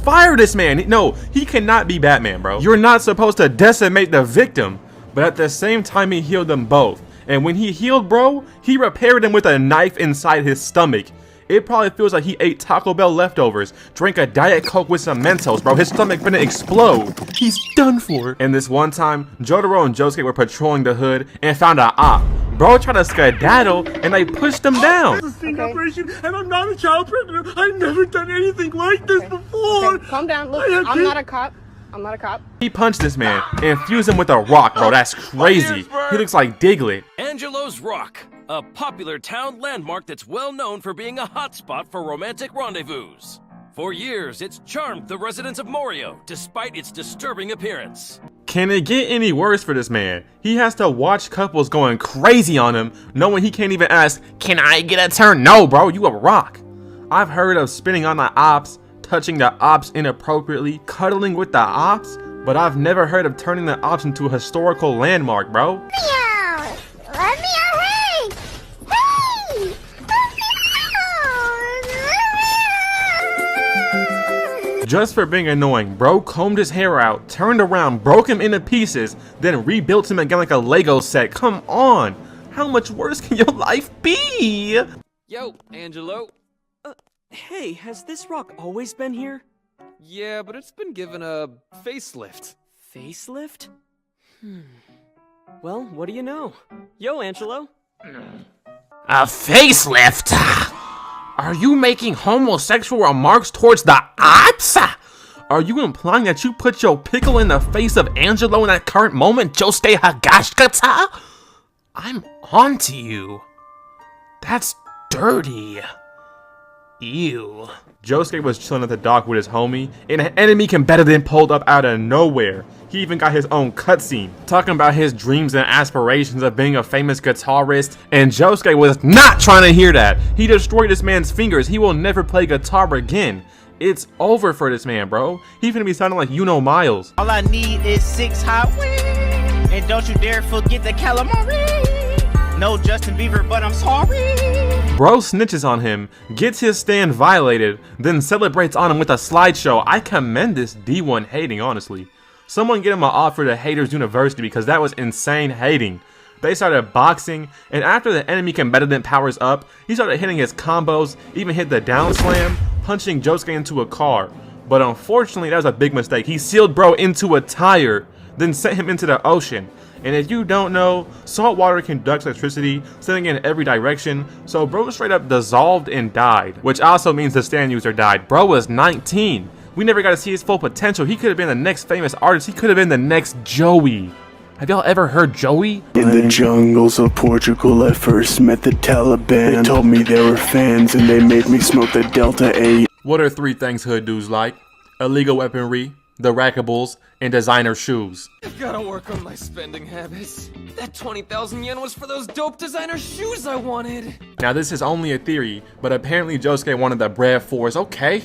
Fire this man. No, he cannot be Batman, bro. You're not supposed to decimate the victim. But at the same time, he healed them both. And when he healed bro, he repaired him with a knife inside his stomach. It probably feels like he ate Taco Bell leftovers, drank a Diet Coke with some Mentos, bro. His stomach finna explode. He's done for. And this one time, Jotaro and Josuke were patrolling the hood and found a op. Bro tried to skedaddle and they pushed him down. It's a sting operation, and I'm not a child predator. I've never done anything like this before. Okay, calm down. Look, I'm not a cop. I'm not a cop. He punched this man and fused him with a rock, bro. That's crazy. He looks like Diglett. Angelo's Rock, a popular town landmark that's well known for being a hotspot for romantic rendezvous. For years, it's charmed the residents of Morio, despite its disturbing appearance. Can it get any worse for this man? He has to watch couples going crazy on him, knowing he can't even ask, can I get a turn? No, bro, you a rock. I've heard of spinning on the ops, touching the ops inappropriately, cuddling with the ops, but I've never heard of turning the ops into a historical landmark, bro. Meow! Let me out! Hey! Hey! Just for being annoying, bro combed his hair out, turned around, broke him into pieces, then rebuilt him again like a Lego set. Come on! How much worse can your life be? Yo, Angelo. Hey, has this rock always been here? Yeah, but it's been given a facelift. Facelift? Well, what do you know? Yo, Angelo. A facelift? Are you making homosexual remarks towards the ops? Are you implying that you put your pickle in the face of Angelo in that current moment, Josuke Hagashikata? I'm onto you. That's dirty. Ew. Josuke was chilling at the dock with his homie, and an enemy combatant pulled up out of nowhere. He even got his own cutscene, talking about his dreams and aspirations of being a famous guitarist, and Josuke was not trying to hear that. He destroyed this man's fingers. He will never play guitar again. It's over for this man, bro. He finna be sounding like Miles. All I need is 6 hot wings, and don't you dare forget the calamari. No Justin Bieber, but I'm sorry. Bro snitches on him, gets his stand violated, then celebrates on him with a slideshow. I commend this D1 hating, honestly. Someone get him an offer to Haters University because that was insane hating. They started boxing, and after the enemy combatant powers up, he started hitting his combos, even hit the down slam, punching Josuke into a car. But unfortunately, that was a big mistake. He sealed bro into a tire, then sent him into the ocean. And if you don't know, salt water conducts electricity, sending in every direction, so bro straight up dissolved and died. Which also means the stand user died. Bro was 19. We never got to see his full potential. He could have been the next famous artist. He could have been the next Joey. Have y'all ever heard Joey? In the jungles of Portugal, I first met the Taliban. They told me they were fans and they made me smoke the Delta 8. What are 3 things hood dudes like? Illegal weaponry, the rackables, and designer shoes. I've gotta work on my spending habits. That 20,000 yen was for those dope designer shoes I wanted. Now this is only a theory, but apparently Josuke wanted the bread force. Okay,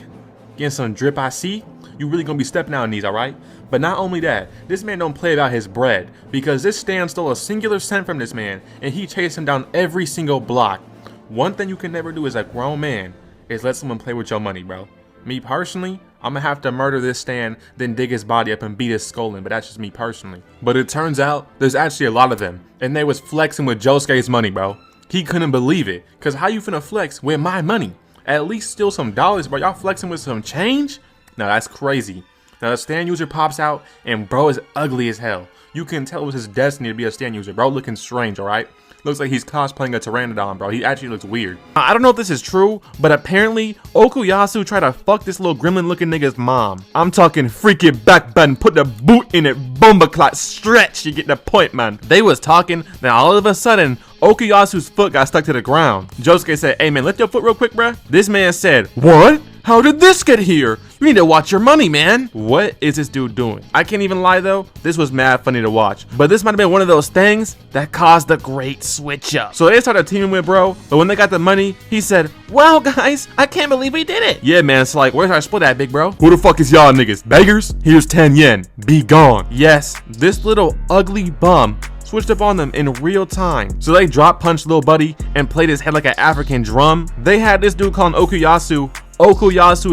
getting some drip I see. You really gonna be stepping out on these, alright? But not only that, this man don't play about his bread, because this stand stole a singular cent from this man, and he chased him down every single block. One thing you can never do as a grown man is let someone play with your money, bro. Me personally, I'm gonna have to murder this stand, then dig his body up and beat his skull in, but that's just me personally. But it turns out, there's actually a lot of them, and they was flexing with Josuke's money, bro. He couldn't believe it, cause how you finna flex with my money? At least steal some dollars, bro. Y'all flexing with some change? Now that's crazy. Now the stand user pops out, and bro is ugly as hell. You can tell it was his destiny to be a stand user. Bro looking strange, alright? Looks like he's cosplaying a pteranodon, bro. He actually looks weird. I don't know if this is true, but apparently Okuyasu tried to fuck this little gremlin looking nigga's mom. I'm talking freak it back button, put the boot in it, bomba clot, stretch. You get the point, man. They was talking, then all of a sudden, Okuyasu's foot got stuck to the ground. Josuke said, hey man, lift your foot real quick, bruh. This man said, what? How did this get here? You need to watch your money, man. What is this dude doing? I can't even lie though, this was mad funny to watch. But this might have been one of those things that caused the great switch up. So they started teaming with bro, but when they got the money, he said, wow guys, I can't believe we did it. Yeah man, it's like, where's our split at, big bro? Who the fuck is y'all niggas? Beggars? Here's 10 yen, be gone. Yes, this little ugly bum switched up on them in real time. So they drop punched little buddy and played his head like an African drum. They had this dude calling Okuyasu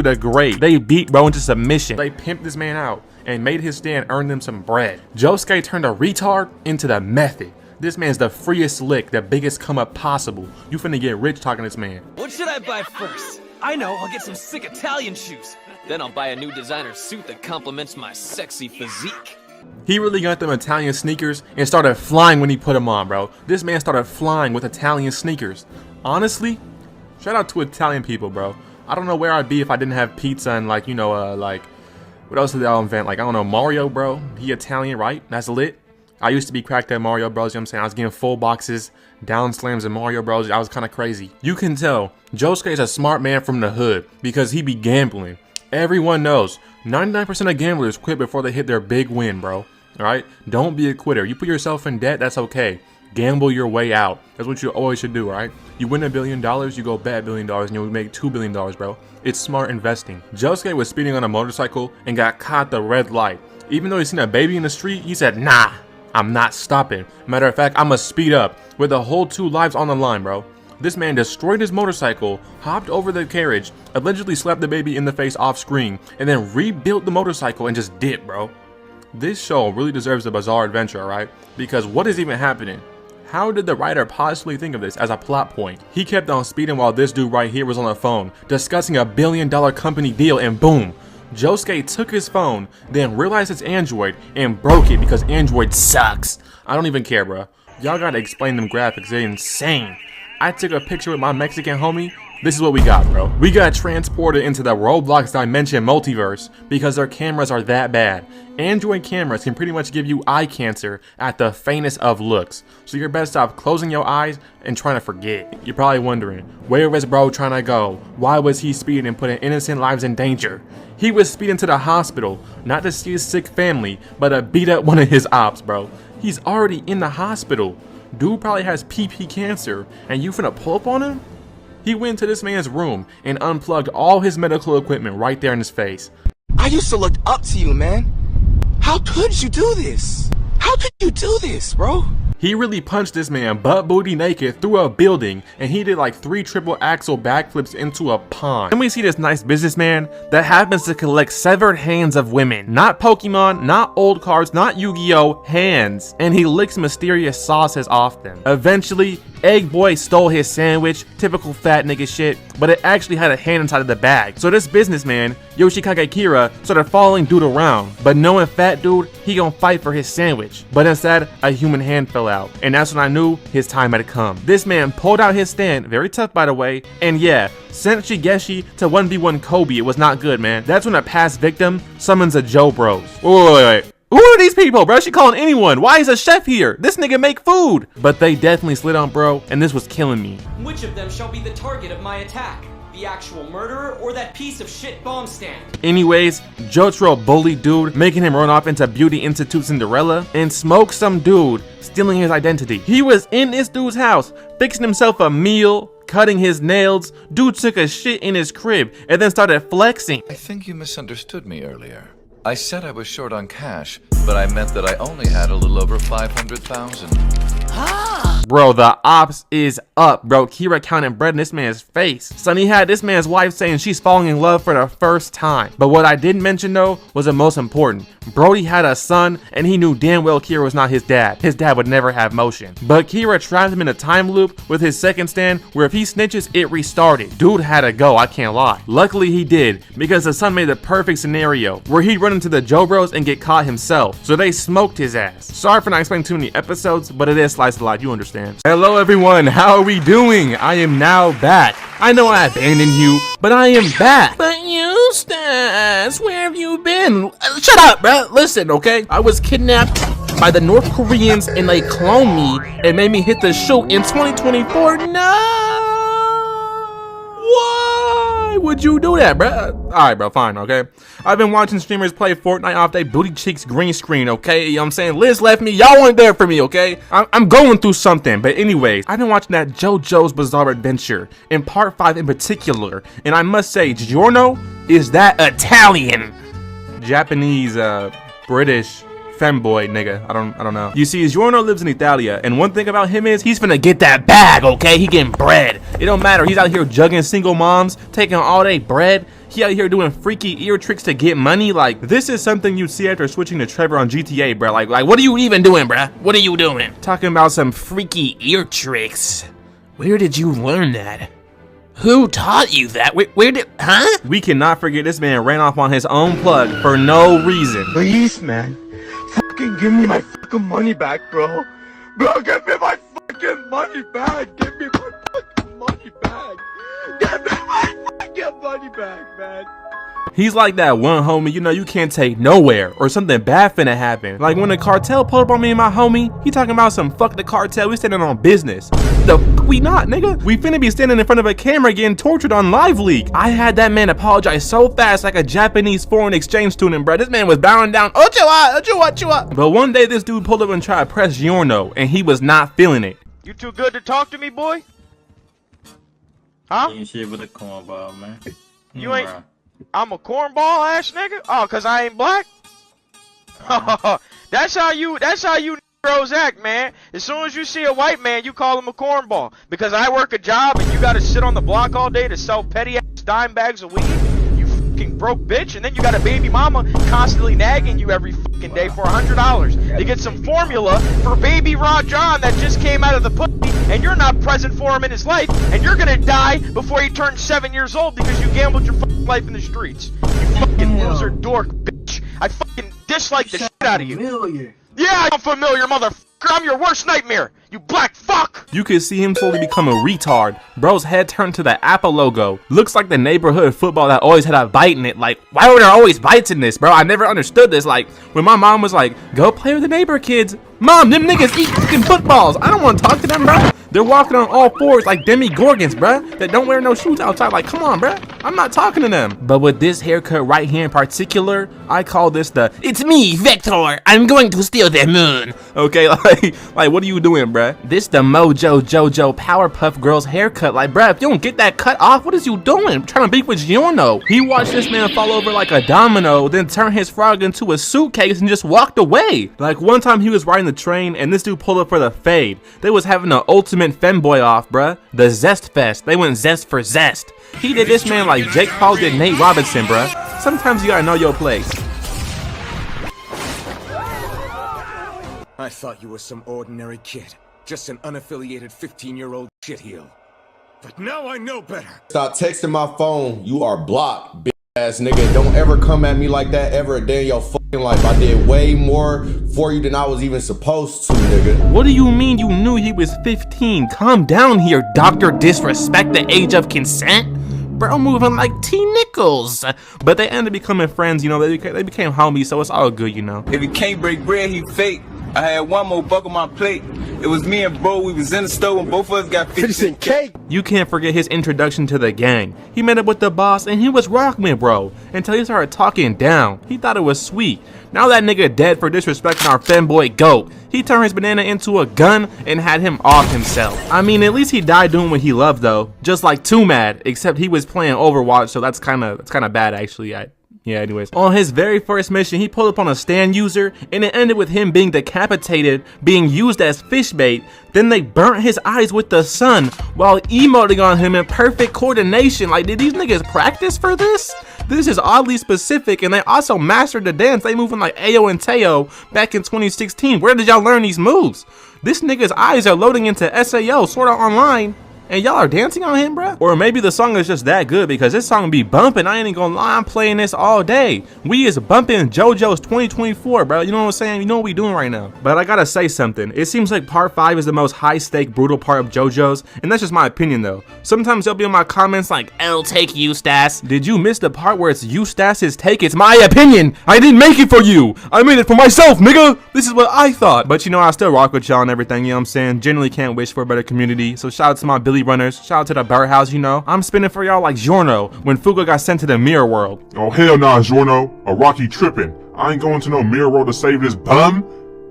the Great. They beat bro into submission. They pimped this man out and made his stand earn them some bread. Josuke turned a retard into the method. This man's the freest lick, the biggest come up possible. You finna get rich talking to this man. What should I buy first? I know, I'll get some sick Italian shoes. Then I'll buy a new designer suit that complements my sexy physique. He really got them Italian sneakers and started flying when he put them on, bro. This man started flying with Italian sneakers. Honestly, shout out to Italian people, bro. I don't know where I'd be if I didn't have pizza and like, you know, like, what else did y'all invent? Like, I don't know, Mario, bro. He Italian, right? That's lit. I used to be cracked at Mario Bros, you know what I'm saying? I was getting full boxes, down slams in Mario Bros. I was kind of crazy. You can tell, Josuke is a smart man from the hood because he be gambling. Everyone knows, 99% of gamblers quit before they hit their big win, bro. Alright? Don't be a quitter. You put yourself in debt, that's okay. Gamble your way out. That's what you always should do, right? You win $1 billion, you go bet $1 billion, and you'll make $2 billion, bro. It's smart investing. Josuke was speeding on a motorcycle and got caught at the red light. Even though he seen a baby in the street, he said, nah, I'm not stopping. Matter of fact, I'ma speed up with the whole 2 lives on the line, bro. This man destroyed his motorcycle, hopped over the carriage, allegedly slapped the baby in the face off screen, and then rebuilt the motorcycle and just dipped, bro. This show really deserves a bizarre adventure, right? Because what is even happening? How did the writer possibly think of this as a plot point? He kept on speeding while this dude right here was on the phone, discussing a $1 billion company deal, and boom, Josuke took his phone, then realized it's Android, and broke it because Android sucks. I don't even care, bro. Y'all gotta explain them graphics, they're insane. I took a picture with my Mexican homie, This is what we got, bro. We got transported into the Roblox Dimension multiverse because their cameras are that bad. Android cameras can pretty much give you eye cancer at the faintest of looks. So you're best off closing your eyes and trying to forget. You're probably wondering, where was bro trying to go? Why was he speeding and putting innocent lives in danger? He was speeding to the hospital, not to see his sick family, but to beat up one of his ops, bro. He's already in the hospital. Dude probably has PP cancer, and you finna pull up on him? He went to this man's room and unplugged all his medical equipment right there in his face. I used to look up to you, man. How could you do this? How could you do this, bro? He really punched this man butt booty naked through a building, and he did like 3 triple axle backflips into a pond. Then we see this nice businessman that happens to collect severed hands of women. Not Pokemon, not old cards, not Yu-Gi-Oh! Hands. And he licks mysterious sauces off them. Eventually, Egg Boy stole his sandwich, typical fat nigga shit, but it actually had a hand inside of the bag. So this businessman, Yoshikage Kira, started following dude around, but knowing fat dude, he gon' fight for his sandwich. But instead, a human hand fell out, and that's when I knew his time had come. This man pulled out his stand, very tough by the way, and yeah, sent Shigeshi to 1v1 Kobe. It was not good, man. That's when a past victim summons a Joe Bros. Wait. Who are these people, bro? She calling anyone. Why is a chef here? This nigga make food. But they definitely slid on bro, and this was killing me. Which of them shall be the target of my attack? The actual murderer or that piece of shit bomb stand? Anyways, Jotaro bullied dude, making him run off into Beauty Institute Cinderella, and smoked some dude, stealing his identity. He was in this dude's house, fixing himself a meal, cutting his nails. Dude took a shit in his crib, and then started flexing. I think you misunderstood me earlier. I said I was short on cash, but I meant that I only had a little over 500,000. Bro, the ops is up, bro. Kira counting bread in this man's face. Sonny had this man's wife saying she's falling in love for the first time. But what I didn't mention though was the most important. Brody had a son, and he knew damn well Kira was not his dad. His dad would never have motion. But Kira trapped him in a time loop with his second stand, where if he snitches, it restarted. Dude had to go, I can't lie. Luckily he did, because the son made the perfect scenario, where he'd run into the Joe Bros and get caught himself. So they smoked his ass. Sorry for not explaining too many episodes, but it is slice of life, you understand. Hello everyone, how are we doing? I am now back. I know I abandoned you, but I am back. But Eustace, where have you been? Shut up, bro. Listen, okay? I was kidnapped by the North Koreans and they cloned me and made me hit the show in 2024. No! Why would you do that, bro? Alright, bro, fine, okay? I've been watching streamers play Fortnite off they booty cheeks green screen, okay? You know what I'm saying? Liz left me, y'all weren't there for me, okay? I'm going through something, but anyways, I've been watching that Jojo's Bizarre Adventure, in part 5 in particular, and I must say, Giorno is that Italian, Japanese, British, femboy nigga. I don't know. You see, Giorno lives in Italia, and one thing about him is he's finna get that bag, okay? He getting bread. It don't matter. He's out here jugging single moms, taking all day bread. He out here doing freaky ear tricks to get money. Like, this is something you'd see after switching to Trevor on GTA, bro. Like, what are you even doing, bro? What are you doing? Talking about some freaky ear tricks. Where did you learn that? Who taught you that? Where did, huh? We cannot forget this man ran off on his own plug for no reason. Please, man. Fucking give me my fucking money back, bro. Bro, give me my fucking money back. Give me my fucking money back. Give me my fucking money back, man. He's like that one homie, you know, you can't take nowhere, or something bad finna happen. Like when the cartel pulled up on me and my homie, he talking about some fuck the cartel, we standing on business. The fuck we not, nigga? We finna be standing in front of a camera getting tortured on Live Leak. I had that man apologize so fast like a Japanese foreign exchange student, bro. This man was bowing down, Ochiwa. But one day this dude pulled up and tried to press Giorno, and he was not feeling it. You too good to talk to me, boy? Huh? You ain't shit with a cornball, man. You ain't... I'm a cornball ass nigga? Oh, cause I ain't black? That's how you Negroes act, man. As soon as you see a white man, you call him a cornball. Because I work a job and you gotta sit on the block all day to sell petty ass dime bags of weed. You fucking broke bitch, and then you got a baby mama constantly nagging you every fucking day for $100 to get some formula for baby Raw John that just came out of the pussy, and you're not present for him in his life, and you're gonna die before he turns 7 years old because you gambled your fucking life in the streets. You fucking loser dork bitch. I fucking dislike the shit out of you. Yeah, I'm familiar, motherfucker. I'm your worst nightmare, you black fuck. You can see him slowly become a retard. Bro's head turned to the Apple logo. Looks like the neighborhood football that always had a bite in it. Like, why were there always bites in this, bro? I never understood this. Like, when my mom was like, go play with the neighbor kids. Mom, them niggas eat fucking footballs. I don't want to talk to them, bro. They're walking on all fours like demi-gorgons, bruh, that don't wear no shoes outside. Like, come on, bruh. I'm not talking to them. But with this haircut right here in particular, I call this the, it's me, Vector. I'm going to steal the moon. Okay, like what are you doing, bruh? This the Mojo Jojo Powerpuff Girls haircut. Like, bruh, if you don't get that cut off, what is you doing? I'm trying to beef with Jojo. He watched this man fall over like a domino, then turn his frog into a suitcase and just walked away. Like, one time he was riding the train and this dude pulled up for the fade. They was having an ultimate femboy off, bruh. The Zest Fest. They went zest for zest. He did this man like Jake Paul did Nate Robinson, bruh. Sometimes you gotta know your place. I thought you were some ordinary kid. Just an unaffiliated 15-year-old shitheel. But now I know better. Stop texting my phone. You are blocked, bitch ass nigga. Don't ever come at me like that ever a day in your fucking life. I did way more for you than I was even supposed to, nigga. What do you mean you knew he was 15? Calm down here, Dr. Disrespect the age of consent. Bro, moving like T. Nichols. But they ended up becoming friends, you know. They became homies, so it's all good, you know. If he can't break bread, he fake. I had one more buck on my plate. It was me and bro, we was in the store and both of us got 50 cake. You can't forget his introduction to the gang. He met up with the boss and he was rocking with bro until he started talking down. He thought it was sweet. Now that nigga dead for disrespecting our femboy goat. He turned his banana into a gun and had him off himself. I mean, at least he died doing what he loved though. Just like Too Mad, except he was playing Overwatch, so that's kind of bad actually. Yeah, anyways. On his very first mission, he pulled up on a stand user, and it ended with him being decapitated, being used as fish bait. Then they burnt his eyes with the sun while emoting on him in perfect coordination. Like, did these niggas practice for this? This is oddly specific, and they also mastered the dance. They moving like Ayo and Teo back in 2016. Where did y'all learn these moves? This nigga's eyes are loading into SAO, Sword Art Online, and y'all are dancing on him, bruh? Or maybe the song is just that good because this song be bumping. I ain't even gonna lie, I'm playing this all day. We is bumping Jojo's 2024, bro. You know what I'm saying? You know what we doing right now. But I gotta say something. It seems like part 5 is the most high-stake, brutal part of Jojo's, and that's just my opinion though. Sometimes they'll be in my comments like, I'll take Eustace. Did you miss the part where it's Eustace's take? It's my opinion. I didn't make it for you. I made it for myself, nigga. This is what I thought. But you know, I still rock with y'all and everything, you know what I'm saying? Generally can't wish for a better community. So shout out to my Billy runners, shout out to the birdhouse, you know. I'm spinning for y'all like Giorno when Fuga got sent to the mirror world. Oh hell nah, Giorno. A Rocky tripping. I ain't going to no mirror world to save this bum.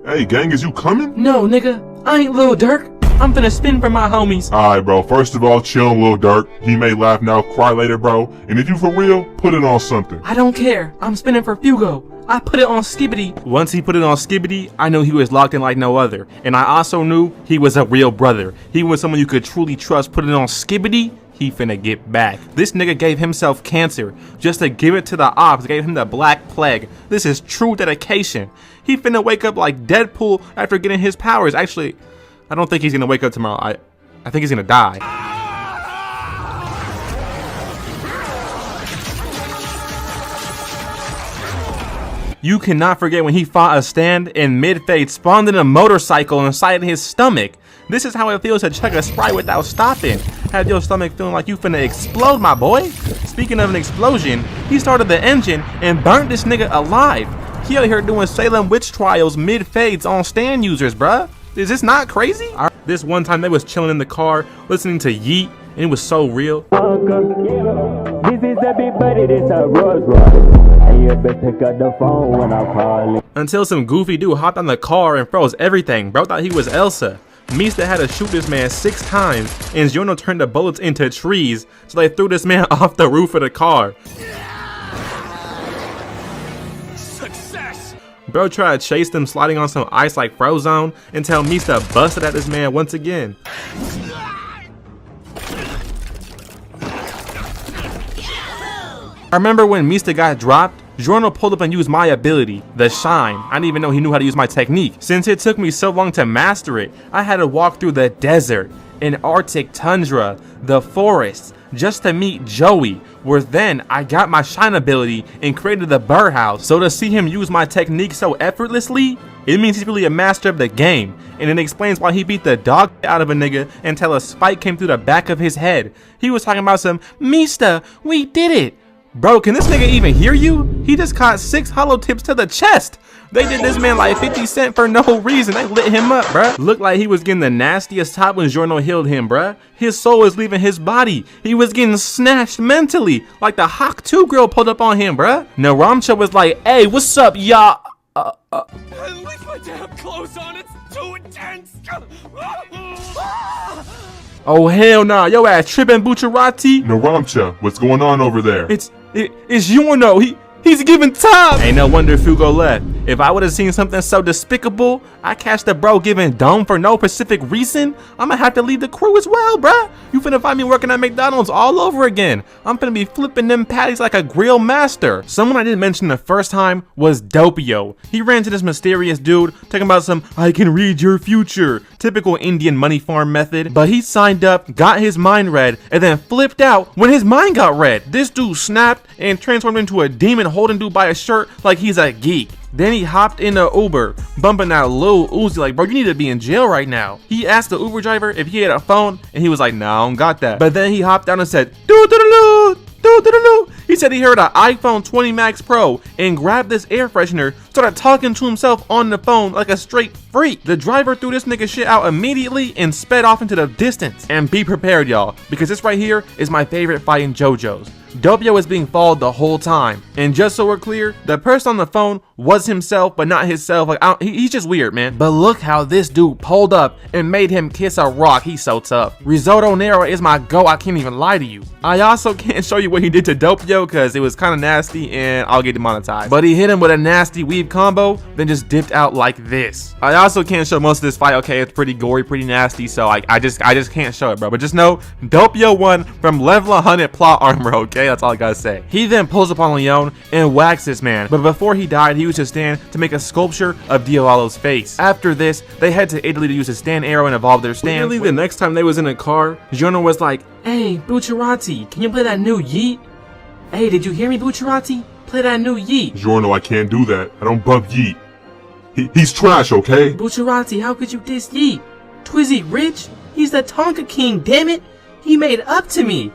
Hey gang, is you coming? No nigga, I ain't Lil Durk. I'm finna spin for my homies. Alright bro, first of all, chill Lil Durk. He may laugh now, cry later bro. And if you for real, put it on something. I don't care, I'm spinning for Fugo. I put it on Skibbity. Once he put it on Skibbity, I knew he was locked in like no other. And I also knew he was a real brother. He was someone you could truly trust. Put it on Skibbity, he finna get back. This nigga gave himself cancer just to give it to the ops, gave him the Black Plague. This is true dedication. He finna wake up like Deadpool after getting his powers. Actually, I don't think he's gonna wake up tomorrow. I think he's gonna die. You cannot forget when he fought a stand and mid-fade spawned in a motorcycle inside his stomach. This is how it feels to chug a Sprite without stopping. Have your stomach feeling like you finna explode, my boy. Speaking of an explosion, he started the engine and burnt this nigga alive. He out here doing Salem witch trials mid-fades on stand users, bruh. Is this not crazy? This one time they was chilling in the car listening to Yeet and it was so real. This is a big buddy, this a Rolls Royce. And you better pick up the phone when I'm calling. Until some goofy dude hopped on the car and froze everything. Bro thought he was Elsa. Mista had to shoot this man 6 times and Jono turned the bullets into trees, so they threw this man off the roof of the car. Success! Bro tried to chase them sliding on some ice like Frozone until Mista busted at this man once again. I remember when Mista got dropped, Giorno pulled up and used my ability, the Shine. I didn't even know he knew how to use my technique. Since it took me so long to master it, I had to walk through the desert, an Arctic tundra, the forests, just to meet Joey, where then I got my Shine ability and created the birdhouse. So to see him use my technique so effortlessly, it means he's really a master of the game. And it explains why he beat the dog out of a nigga until a spike came through the back of his head. He was talking about some, Mista, we did it. Bro, can this nigga even hear you? He just caught 6 hollow tips to the chest. They did this man like 50 Cent for no reason. They lit him up, bruh. Looked like he was getting the nastiest top when Giorno healed him, bruh. His soul was leaving his body. He was getting snatched mentally. Like the Hawk 2 girl pulled up on him, bruh. Now Ramcha was like, hey, what's up, y'all? Leave my damn clothes on, it's too intense! Oh, hell nah. Yo ass tripping, Bucciarati. Naramcha, what's going on over there? It's Giorno. He's giving top. Ain't no wonder Fugo left. If I would have seen something so despicable, I catch the bro giving dome for no specific reason, I'ma have to leave the crew as well, bruh. You finna find me working at McDonald's all over again. I'm finna be flipping them patties like a grill master. Someone I didn't mention the first time was Doppio. He ran to this mysterious dude talking about some, I can read your future, typical Indian money farm method. But he signed up, got his mind read, and then flipped out when his mind got read. This dude snapped and transformed into a demon holding dude by a shirt like he's a geek. Then he hopped in the Uber, bumping that Lil Uzi like, bro, you need to be in jail right now. He asked the Uber driver if he had a phone, and he was like, nah, I don't got that. But then he hopped down and said, doo-doo-doo-doo, doo-doo-doo-doo. He said he heard an iPhone 20 Max Pro and grabbed this air freshener, started talking to himself on the phone like a straight freak. The driver threw this nigga shit out immediately and sped off into the distance. And be prepared, y'all, because this right here is my favorite fight in Jojos. Doppio was being followed the whole time. And just so we're clear, the person on the phone was himself, but not himself. Like, he's just weird, man. But look how this dude pulled up and made him kiss a rock. He's so tough. Risotto Nero is my go. I can't even lie to you. I also can't show you what he did to Doppio because it was kind of nasty and I'll get demonetized. But he hit him with a nasty weave combo, then just dipped out like this. I also can't show most of this fight. Okay, it's pretty gory, pretty nasty, so I just can't show it, bro. But just know, Doppio won from level 100 plot armor, okay? That's all I gotta say. He then pulls upon Leon and whacks this man, but before he died, he used his stand to make a sculpture of Diavolo's face. After this, they head to Italy to use a stand arrow and evolve their stand. Literally, the next time they was in a car, Giorno was like, hey, Bucciarati, can you play that new Yeet? Hey, did you hear me, Bucciarati? Play that new Yeet. Giorno, I can't do that. I don't bump Yeet. He's trash, okay? Bucciarati, how could you diss Yeet? Twizzy rich? He's the Tonka King, damn it! He made up to me!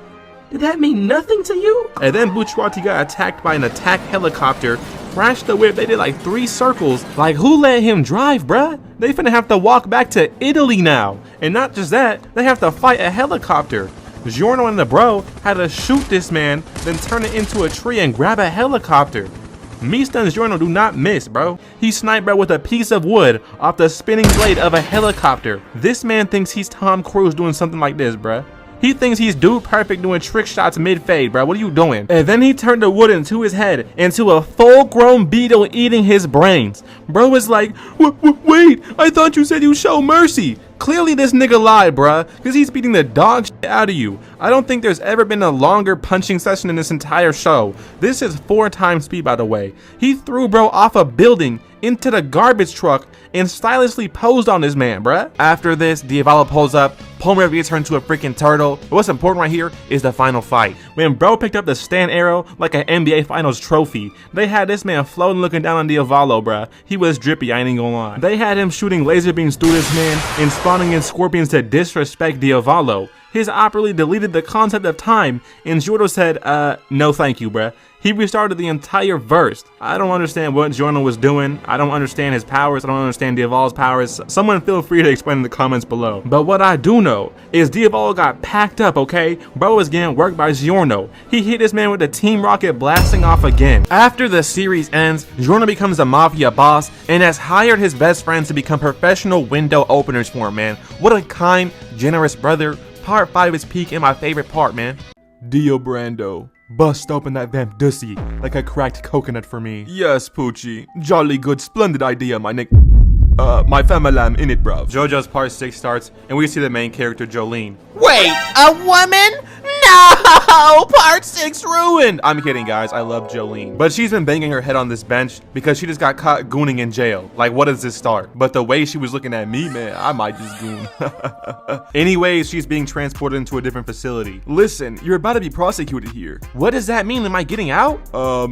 Did that mean nothing to you? And then Bucciarati got attacked by an attack helicopter, crashed the whip, they did like 3 circles. Like, who let him drive, bruh? They finna have to walk back to Italy now. And not just that, they have to fight a helicopter. Giorno and the bro had to shoot this man, then turn it into a tree and grab a helicopter. Mista and Giorno do not miss, bro. He sniped bro with a piece of wood off the spinning blade of a helicopter. This man thinks he's Tom Cruise doing something like this, bruh. He thinks he's Dude Perfect doing trick shots mid-fade, bro. What are you doing? And then he turned the wood into his head, into a full-grown beetle eating his brains. Bro was like, wait, I thought you said you show mercy. Clearly this nigga lied, bruh, because he's beating the dog shit out of you. I don't think there's ever been a longer punching session in this entire show. This is 4 times speed, by the way. He threw bro off a building into the garbage truck and stylishly posed on this man, bruh. After this, Diavolo pulls up, Palmer gets turned into a freaking turtle. But what's important right here is the final fight. When bro picked up the stand arrow like an NBA Finals trophy, they had this man floating looking down on Diavolo, bruh. He was drippy, I ain't even gonna lie. They had him shooting laser beams through this man and spawning in scorpions to disrespect Diavolo. His op really deleted the concept of time, and Jojo said, no thank you, bruh. He restarted the entire verse. I don't understand what Giorno was doing. I don't understand his powers. I don't understand Diavolo's powers. Someone feel free to explain in the comments below. But what I do know is Diavolo got packed up, okay? Bro was getting worked by Giorno. He hit this man with the Team Rocket blasting off again. After the series ends, Giorno becomes a mafia boss and has hired his best friends to become professional window openers for him, man. What a kind, generous brother. Part 5 is peak and my favorite part, man. Dio Brando. Bust open that vamp dussy like a cracked coconut for me. Yes, Poochie. Jolly good, splendid idea, my nick. My famalam in it, bruv. Jojo's part 6 starts, and we see the main character, Jolene. Wait, a woman? No! Part 6 ruined! I'm kidding, guys. I love Jolene. But she's been banging her head on this bench because she just got caught gooning in jail. Like, what does this start? But the way she was looking at me, man, I might just goon. Anyways, she's being transported into a different facility. Listen, you're about to be prosecuted here. What does that mean? Am I getting out?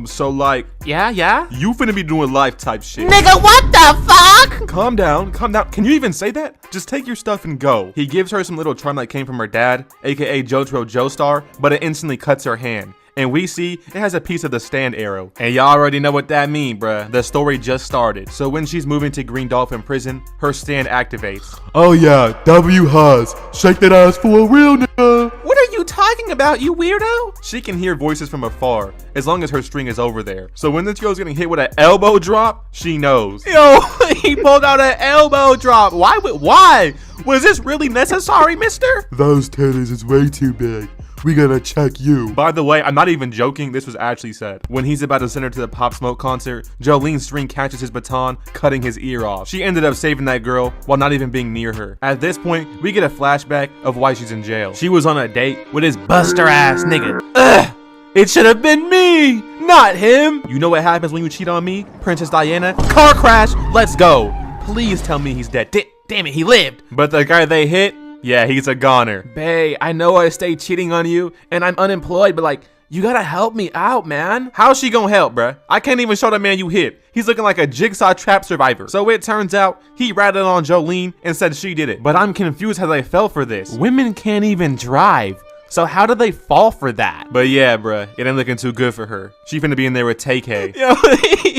So like... Yeah? You finna be doing life type shit. Nigga, what the fuck? Calm down. Can you even say that? Just take your stuff and go. He gives her some little charm that came from her dad, aka Jojo Joestar, but it instantly cuts her hand. And we see it has a piece of the stand arrow. And y'all already know what that mean, bruh. The story just started. So when she's moving to Green Dolphin Prison, her stand activates. Oh yeah, W Haas. Shake that ass for a real nigga. What are you talking about, you weirdo? She can hear voices from afar, as long as her string is over there. So when this girl's getting hit with an elbow drop, she knows. Yo, he pulled out an elbow drop. Why? Was this really necessary, mister? Those titties is way too big. We gotta check you. By the way, I'm not even joking, this was actually said. When he's about to send her to the Pop Smoke concert, Jolene's string catches his baton, cutting his ear off. She ended up saving that girl while not even being near her. At this point, we get a flashback of why she's in jail. She was on a date with his buster ass nigga. Ugh! It should have been me, not him. You know what happens when you cheat on me, Princess Diana? Car crash, let's go. Please tell me he's dead. Damn it, he lived. But the guy they hit, yeah, he's a goner. Bae, I know I stay cheating on you and I'm unemployed, but like, you gotta help me out, man. How's she gonna help, bruh? I can't even show the man you hit. He's looking like a jigsaw trap survivor. So it turns out he ratted on Jolene and said she did it. But I'm confused how they fell for this. Women can't even drive. So how did they fall for that? But yeah, bruh, it ain't looking too good for her. She finna be in there with TK. Yo,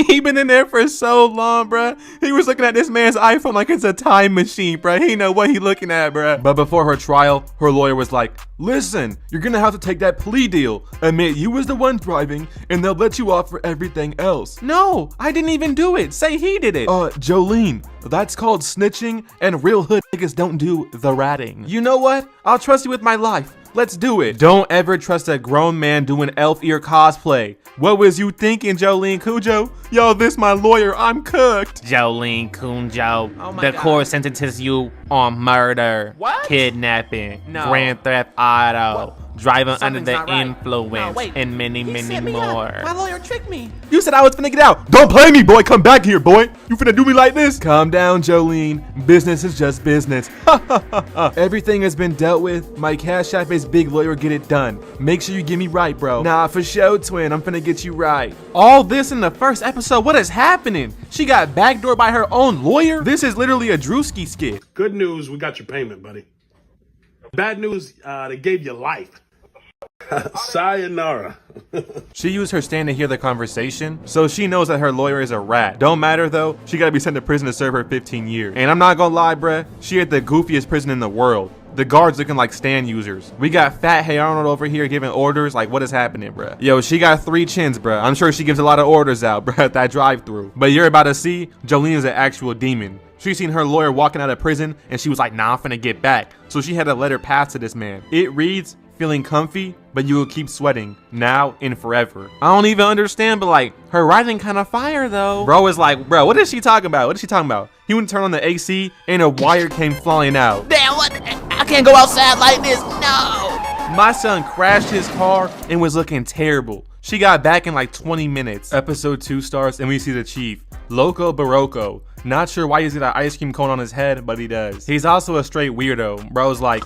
he been in there for so long, bruh. He was looking at this man's iPhone like it's a time machine, bruh. He know what he looking at, bruh. But before her trial, her lawyer was like, listen, you're gonna have to take that plea deal. Admit you was the one driving, and they'll let you off for everything else. No, I didn't even do it. Say he did it. Jolene, that's called snitching, and real hood niggas don't do the ratting. You know what? I'll trust you with my life. Let's do it. Don't ever trust a grown man doing elf ear cosplay. What was you thinking, Jolene Cujo? Yo, this my lawyer. I'm cooked. Jolene Cujo, the court sentences you on murder, kidnapping, grand theft auto, driving under the influence, and many more. My lawyer tricked me. You said I was finna get out. Don't play me, boy. Come back here, boy. You finna do me like this? Calm down, Jolene. Business is just business. Everything has been dealt with. My Cash App is big lawyer. Get it done. Make sure you get me right, bro. Nah, for sure, twin. I'm finna get you right. All this in the first episode. What is happening? She got backdoored by her own lawyer? This is literally a Drewski skit. Good news, we got your payment, buddy. Bad news, they gave you life. Sayonara. She used her stand to hear the conversation, so she knows that her lawyer is a rat. Don't matter though, she gotta be sent to prison to serve her 15 years. And I'm not gonna lie, bruh, she had the goofiest prison in the world. The guards looking like stand users. We got Fat Hey Arnold over here giving orders. Like, what is happening, bruh? Yo, she got 3 chins, bruh. I'm sure she gives a lot of orders out, bruh, at that drive-thru. But you're about to see, Jolene is an actual demon. She seen her lawyer walking out of prison, and she was like, nah, I'm finna get back. So she had a letter passed to this man. It reads, feeling comfy, but you will keep sweating, now and forever. I don't even understand, but like, her writing kind of fire though. Bro is like, bro, what is she talking about? What is she talking about? He went to turn on the AC, and a wire came flying out. Damn, what? I can't go outside like this, no. My son crashed his car and was looking terrible. She got back in like 20 minutes. Episode 2 starts and we see the chief, Loco Barocco. Not sure why he's got an ice cream cone on his head, but he does. He's also a straight weirdo. Bro's like,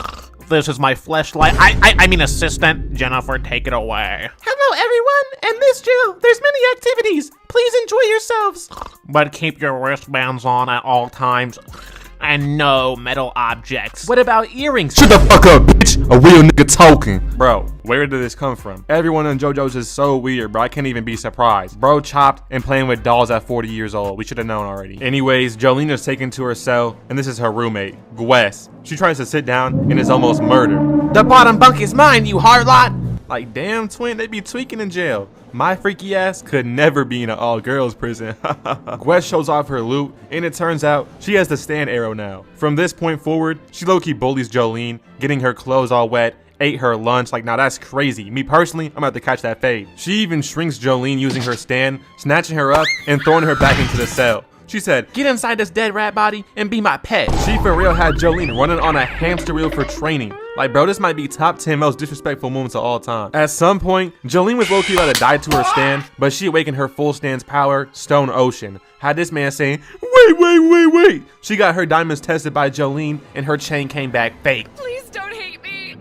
this is my fleshlight. I mean assistant. Jennifer, take it away. Hello everyone, in this jail, there's many activities. Please enjoy yourselves. But keep your wristbands on at all times. And no metal objects. What about earrings? Shut the fuck up, bitch! A real nigga talking. Bro, where did this come from? Everyone in Jojo's is so weird, bro. I can't even be surprised. Bro chopped and playing with dolls at 40 years old. We should have known already. Anyways, Jolene is taken to her cell, and this is her roommate, Gwes. She tries to sit down and is almost murdered. The bottom bunk is mine, you hard lot. Like, damn, twin, they be tweaking in jail. My freaky ass could never be in an all-girls prison. Gwes shows off her loot, and it turns out she has the stand arrow now. From this point forward, she low-key bullies Jolene, getting her clothes all wet, ate her lunch. Like, now that's crazy. Me personally, I'm about to catch that fade. She even shrinks Jolene using her stand, snatching her up and throwing her back into the cell. She said, get inside this dead rat body and be my pet. She for real had Jolene running on a hamster wheel for training. Like, bro, this might be top 10 most disrespectful moments of all time. At some point, Jolene was low-key about to die to her stand, but she awakened her full stand's power, Stone Ocean. Had this man saying, wait. She got her diamonds tested by Jolene, and her chain came back fake. Please don't hate me.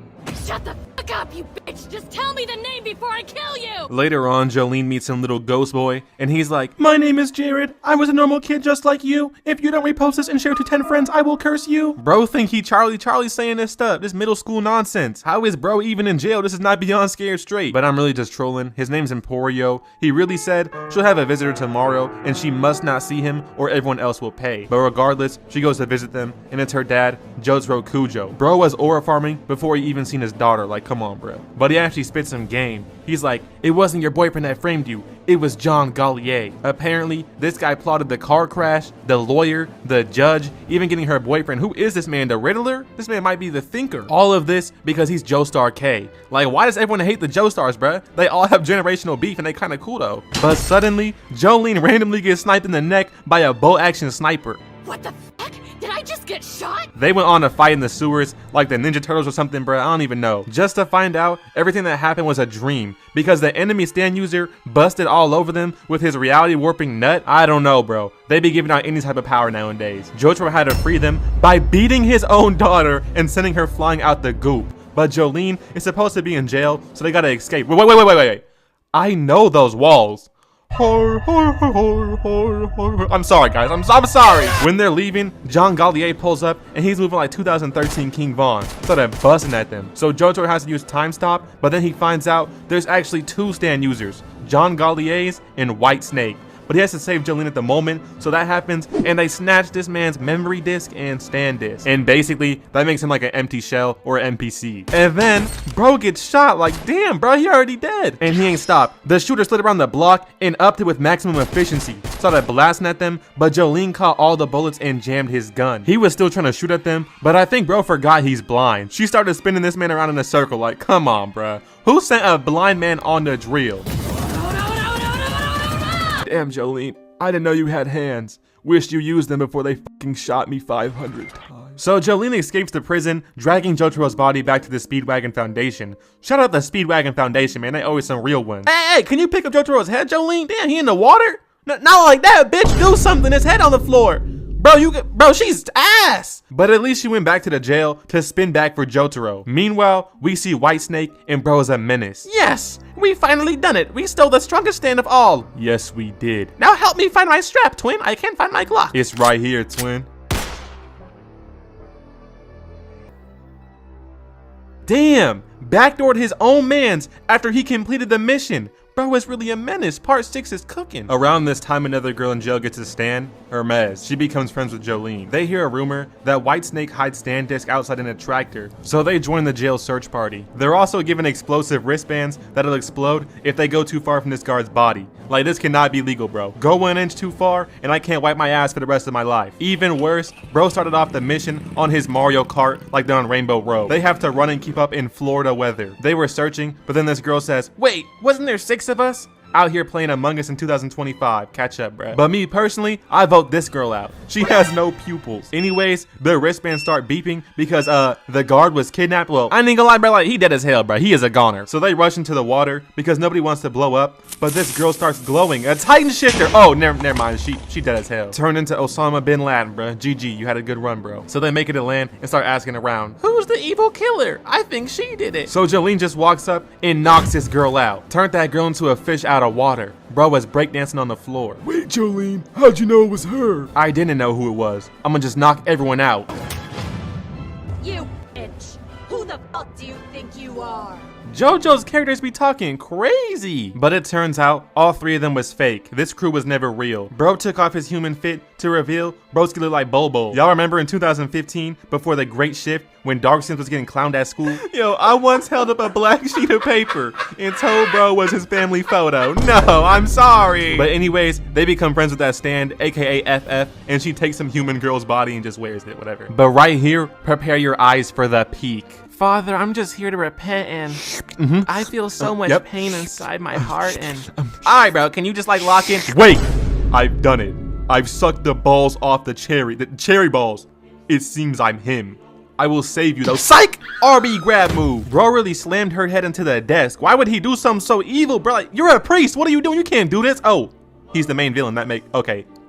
Shut the fuck up, you bitch. Just tell me the name before I kill you. Later on, Jolene meets some little ghost boy, and he's like, my name is Jared. I was a normal kid just like you. If you don't repost this and share it to 10 friends, I will curse you. Bro think he Charlie saying this stuff. This middle school nonsense. How is bro even in jail? This is not beyond scared straight. But I'm really just trolling. His name's Emporio. He really said she'll have a visitor tomorrow, and she must not see him or everyone else will pay. But regardless, she goes to visit them, and it's her dad, Jotaro Kujo. Bro was aura farming before he even seen his daughter. Like, come on, bro. But he actually spit some game. He's like, it wasn't your boyfriend that framed you. It was John Gallier. Apparently, this guy plotted the car crash, the lawyer, the judge, even getting her boyfriend. Who is this man? The Riddler? This man might be the Thinker. All of this because he's Joestar K. Like, why does everyone hate the Joestars, bruh? They all have generational beef and they kind of cool though. But suddenly, Jolene randomly gets sniped in the neck by a bolt action sniper. What the fuck? Did I just get shot? They went on to fight in the sewers like the Ninja Turtles or something, bruh. I don't even know. Just to find out everything that happened was a dream because the enemy stand user busted all over them with his reality warping nut. I don't know, bro. They be giving out any type of power nowadays. Jotaro had to free them by beating his own daughter and sending her flying out the goop. But Jolene is supposed to be in jail, so they gotta escape. Wait. I know those walls. I'm sorry, guys. I'm sorry. When they're leaving, John Gallier pulls up and he's moving like 2013 King Von. So they're busting at them. So Jojo has to use time stop, but then he finds out there's actually 2 stand users, John Gallier's and White Snake. But he has to save Jolene at the moment, so that happens, and they snatch this man's memory disc and stand disc. And basically, that makes him like an empty shell or NPC. And then, bro gets shot, like, damn, bro, he already dead. And he ain't stopped. The shooter slid around the block and upped it with maximum efficiency. Started blasting at them, but Jolene caught all the bullets and jammed his gun. He was still trying to shoot at them, but I think bro forgot he's blind. She started spinning this man around in a circle, like, come on, bro. Who sent a blind man on the drill? Damn, Jolene, I didn't know you had hands. Wished you used them before they fucking shot me 500 times. So Jolene escapes the prison, dragging Jotaro's body back to the Speedwagon Foundation. Shout out the Speedwagon Foundation, man. They always some real ones. Hey, can you pick up Jotaro's head, Jolene? Damn, he in the water? Not like that, bitch. Do something. His head on the floor. Bro, she's ass. But at least she went back to the jail to spin back for Jotaro. Meanwhile, we see White Snake and bro is a menace. Yes, we finally done it. We stole the strongest stand of all. Yes, we did. Now help me find my strap, twin. I can't find my Glock. It's right here, twin. Damn, backdoored his own mans after he completed the mission. Bro is really a menace. Part 6 is cooking. Around this time, another girl in jail gets a stand, Hermes. She becomes friends with Jolene. They hear a rumor that White Snake hides stand disc outside in a tractor, so they join the jail search party. They're also given explosive wristbands that'll explode if they go too far from this guard's body. Like, this cannot be legal, bro. Go 1 inch too far, and I can't wipe my ass for the rest of my life. Even worse, bro started off the mission on his Mario Kart like they're on Rainbow Road. They have to run and keep up in Florida weather. They were searching, but then this girl says, wait, wasn't there 6 of us? Out here playing Among Us in 2025. Catch up, bruh. But me personally, I vote this girl out. She has no pupils. Anyways, the wristbands start beeping because the guard was kidnapped. Well, I ain't gonna lie, bro, like he dead as hell, bro. He is a goner. So they rush into the water because nobody wants to blow up. But this girl starts glowing. A Titan shifter. Oh, never mind. She dead as hell. Turned into Osama bin Laden, bro. GG, you had a good run, bro. So they make it to land and start asking around, who's the evil killer? I think she did it. So Jolene just walks up and knocks this girl out. Turned that girl into a fish out of water. Bro was breakdancing on the floor. Wait, Jolene, how'd you know it was her? I didn't know who it was. I'm gonna just knock everyone out. You bitch! Who the fuck do you think you are? Jojo's characters be talking crazy. But it turns out all 3 of them was fake. This crew was never real. Bro took off his human fit to reveal broski look like Bobo. Y'all remember in 2015 before the great shift when Darkseid was getting clowned at school? Yo, I once held up a black sheet of paper and told bro was his family photo. No, I'm sorry. But anyways, they become friends with that stand, aka FF, and she takes some human girl's body and just wears it, whatever. But right here, prepare your eyes for the peak. Father, I'm just here to repent and I feel so much pain inside my heart and... Alright, bro, can you just like lock in? Wait! I've done it. I've sucked the balls off the cherry balls. It seems I'm him. I will save you though. Psych! RB grab move. Bro really slammed her head into the desk. Why would he do something so evil, bro? Like, you're a priest. What are you doing? You can't do this. Oh, he's the main villain.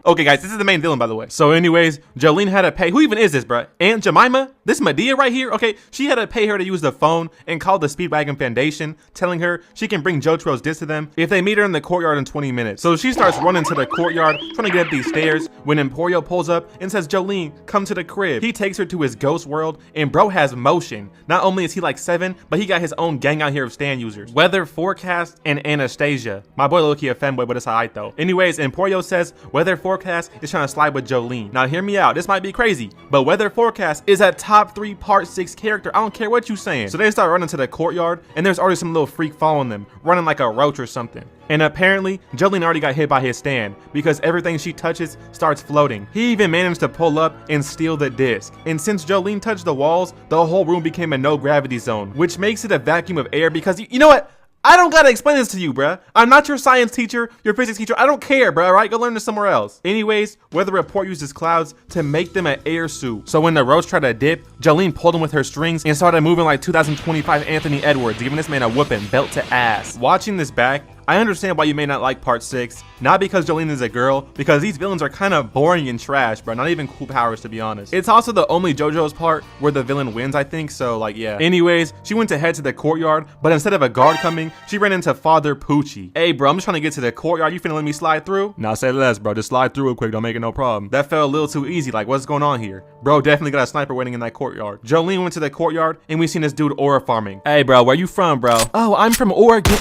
Okay, guys, this is the main villain, by the way. So anyways, Jolene had to pay. Who even is this, bruh? Aunt Jemima? This Medea right here? Okay, she had to pay her to use the phone and call the Speedwagon Foundation, telling her she can bring Jojo's disc to them if they meet her in the courtyard in 20 minutes. So she starts running to the courtyard, trying to get up these stairs, when Emporio pulls up and says, Jolene, come to the crib. He takes her to his ghost world, and bro has motion. Not only is he like 7, but he got his own gang out here of stand users. Weather Forecast and Anastasia. My boy low-key a femboy, but it's alright though. Anyways, Emporio says Weather Forecast is trying to slide with Jolene. Now hear me out, this might be crazy, but Weather Forecast is a top 3 part 6 character. I don't care what you saying. So they start running to the courtyard, and there's already some little freak following them, running like a roach or something. And apparently, Jolene already got hit by his stand, because everything she touches starts floating. He even managed to pull up and steal the disc. And since Jolene touched the walls, the whole room became a no gravity zone, which makes it a vacuum of air because, you know what? I don't gotta explain this to you, bruh. I'm not your science teacher, your physics teacher. I don't care, bruh, alright? Go learn this somewhere else. Anyways, Weather Report uses clouds to make them an air suit. So when the roach tried to dip, Jolene pulled him with her strings and started moving like 2025 Anthony Edwards, giving this man a whooping, belt to ass. Watching this back, I understand why you may not like part 6, not because Jolene is a girl, because these villains are kind of boring and trash, bro. Not even cool powers, to be honest. It's also the only Jojo's part where the villain wins, I think, so like, yeah. Anyways, she went to head to the courtyard, but instead of a guard coming, she ran into Father Poochie. Hey, bro, I'm just trying to get to the courtyard. You finna let me slide through? Nah, say less, bro. Just slide through real quick. Don't make it no problem. That felt a little too easy. Like, what's going on here? Bro definitely got a sniper waiting in that courtyard. Jolene went to the courtyard, and we seen this dude aura farming. Hey, bro, where you from, bro? Oh, I'm from Oregon.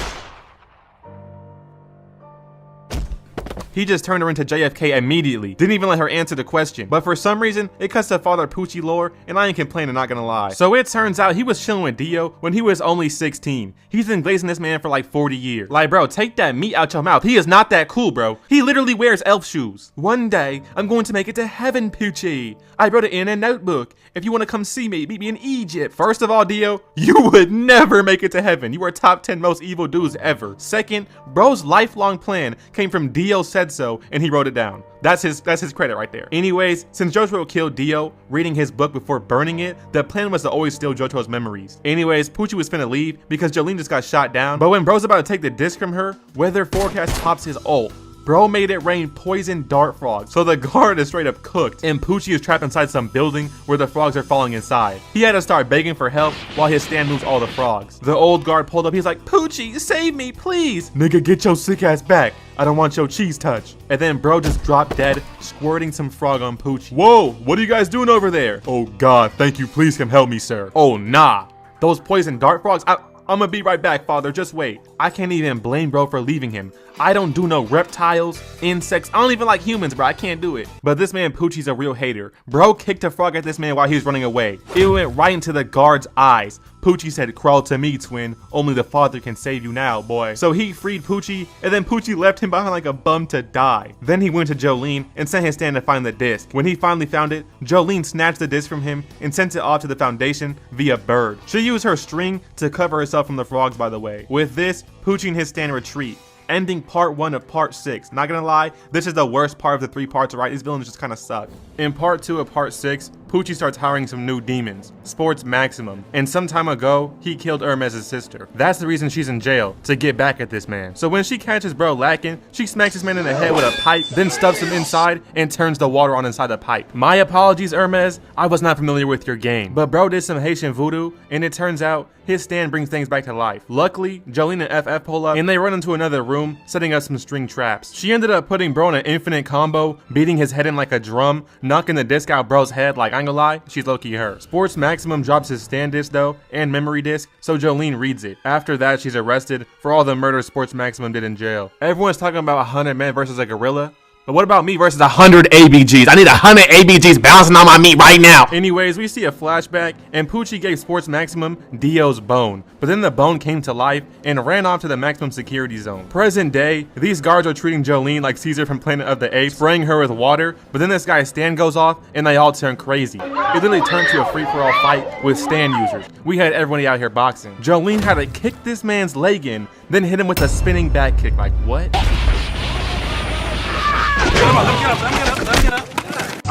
He just turned her into JFK immediately. Didn't even let her answer the question. But for some reason, it cuts to Father Poochie lore, and I ain't complaining, not gonna lie. So it turns out he was chilling with Dio when he was only 16. He's been glazing this man for like 40 years. Like, bro, take that meat out your mouth. He is not that cool, bro. He literally wears elf shoes. One day, I'm going to make it to heaven, Poochie. I wrote it in a notebook. If you want to come see me, meet me in Egypt. First of all, Dio, you would never make it to heaven. You are top 10 most evil dudes ever. Second, bro's lifelong plan came from Dio said so, and he wrote it down. That's his credit right there. Anyways, since Jojo killed Dio, reading his book before burning it, the plan was to always steal Jojo's memories. Anyways, Poochie was finna leave because Jolene just got shot down, but when bro's about to take the disc from her, Weather Forecast pops his ult. Bro made it rain poison dart frogs, so the guard is straight up cooked, and Poochie is trapped inside some building where the frogs are falling inside. He had to start begging for help while his stand moves all the frogs. The old guard pulled up, he's like, Poochie, save me, please. Nigga, get your sick ass back. I don't want your cheese touch. And then bro just dropped dead, squirting some frog on Poochie. Whoa, what are you guys doing over there? Oh God, thank you, please come help me, sir. Oh nah, those poison dart frogs, I'm gonna be right back, father, just wait. I can't even blame bro for leaving him. I don't do no reptiles, insects, I don't even like humans, bro, I can't do it. But this man Poochie's a real hater. Bro kicked a frog at this man while he was running away. It went right into the guard's eyes. Poochie said, crawl to me, twin. Only the father can save you now, boy. So he freed Poochie, and then Poochie left him behind like a bum to die. Then he went to Jolene and sent his stand to find the disc. When he finally found it, Jolene snatched the disc from him and sent it off to the Foundation via bird. She used her string to cover herself from the frogs, by the way. With this, Poochie and his stand retreat, ending part 1 of part 6. Not gonna lie, this is the worst part of the 3 parts, right? These villains just kind of suck. In part 2 of part 6, Poochie starts hiring some new demons, Sports Maximum, and some time ago, he killed Hermes' sister. That's the reason she's in jail, to get back at this man. So when she catches bro lacking, she smacks this man in the head with a pipe, then stuffs him inside and turns the water on inside the pipe. My apologies, Hermes, I was not familiar with your game. But bro did some Haitian voodoo, and it turns out his stand brings things back to life. Luckily, Jolene and FF pull up, and they run into another room, setting up some string traps. She ended up putting bro in an infinite combo, beating his head in like a drum, knocking the disc out bro's head. Like, I ain't gonna lie, she's low-key her. Sports Maximum drops his stand disc though, and memory disc, so Jolene reads it. After that, she's arrested for all the murder Sports Maximum did in jail. Everyone's talking about 100 men versus a gorilla. But what about me versus 100 ABGs? I need 100 ABGs bouncing on my meat right now. Anyways, we see a flashback, and Poochie gave Sports Maximum Dio's bone. But then the bone came to life and ran off to the maximum security zone. Present day, these guards are treating Jolene like Caesar from Planet of the Apes, spraying her with water. But then this guy's stand goes off, and they all turn crazy. It literally turned to a free-for-all fight with stand users. We had everybody out here boxing. Jolene had to kick this man's leg in, then hit him with a spinning back kick. Like, what?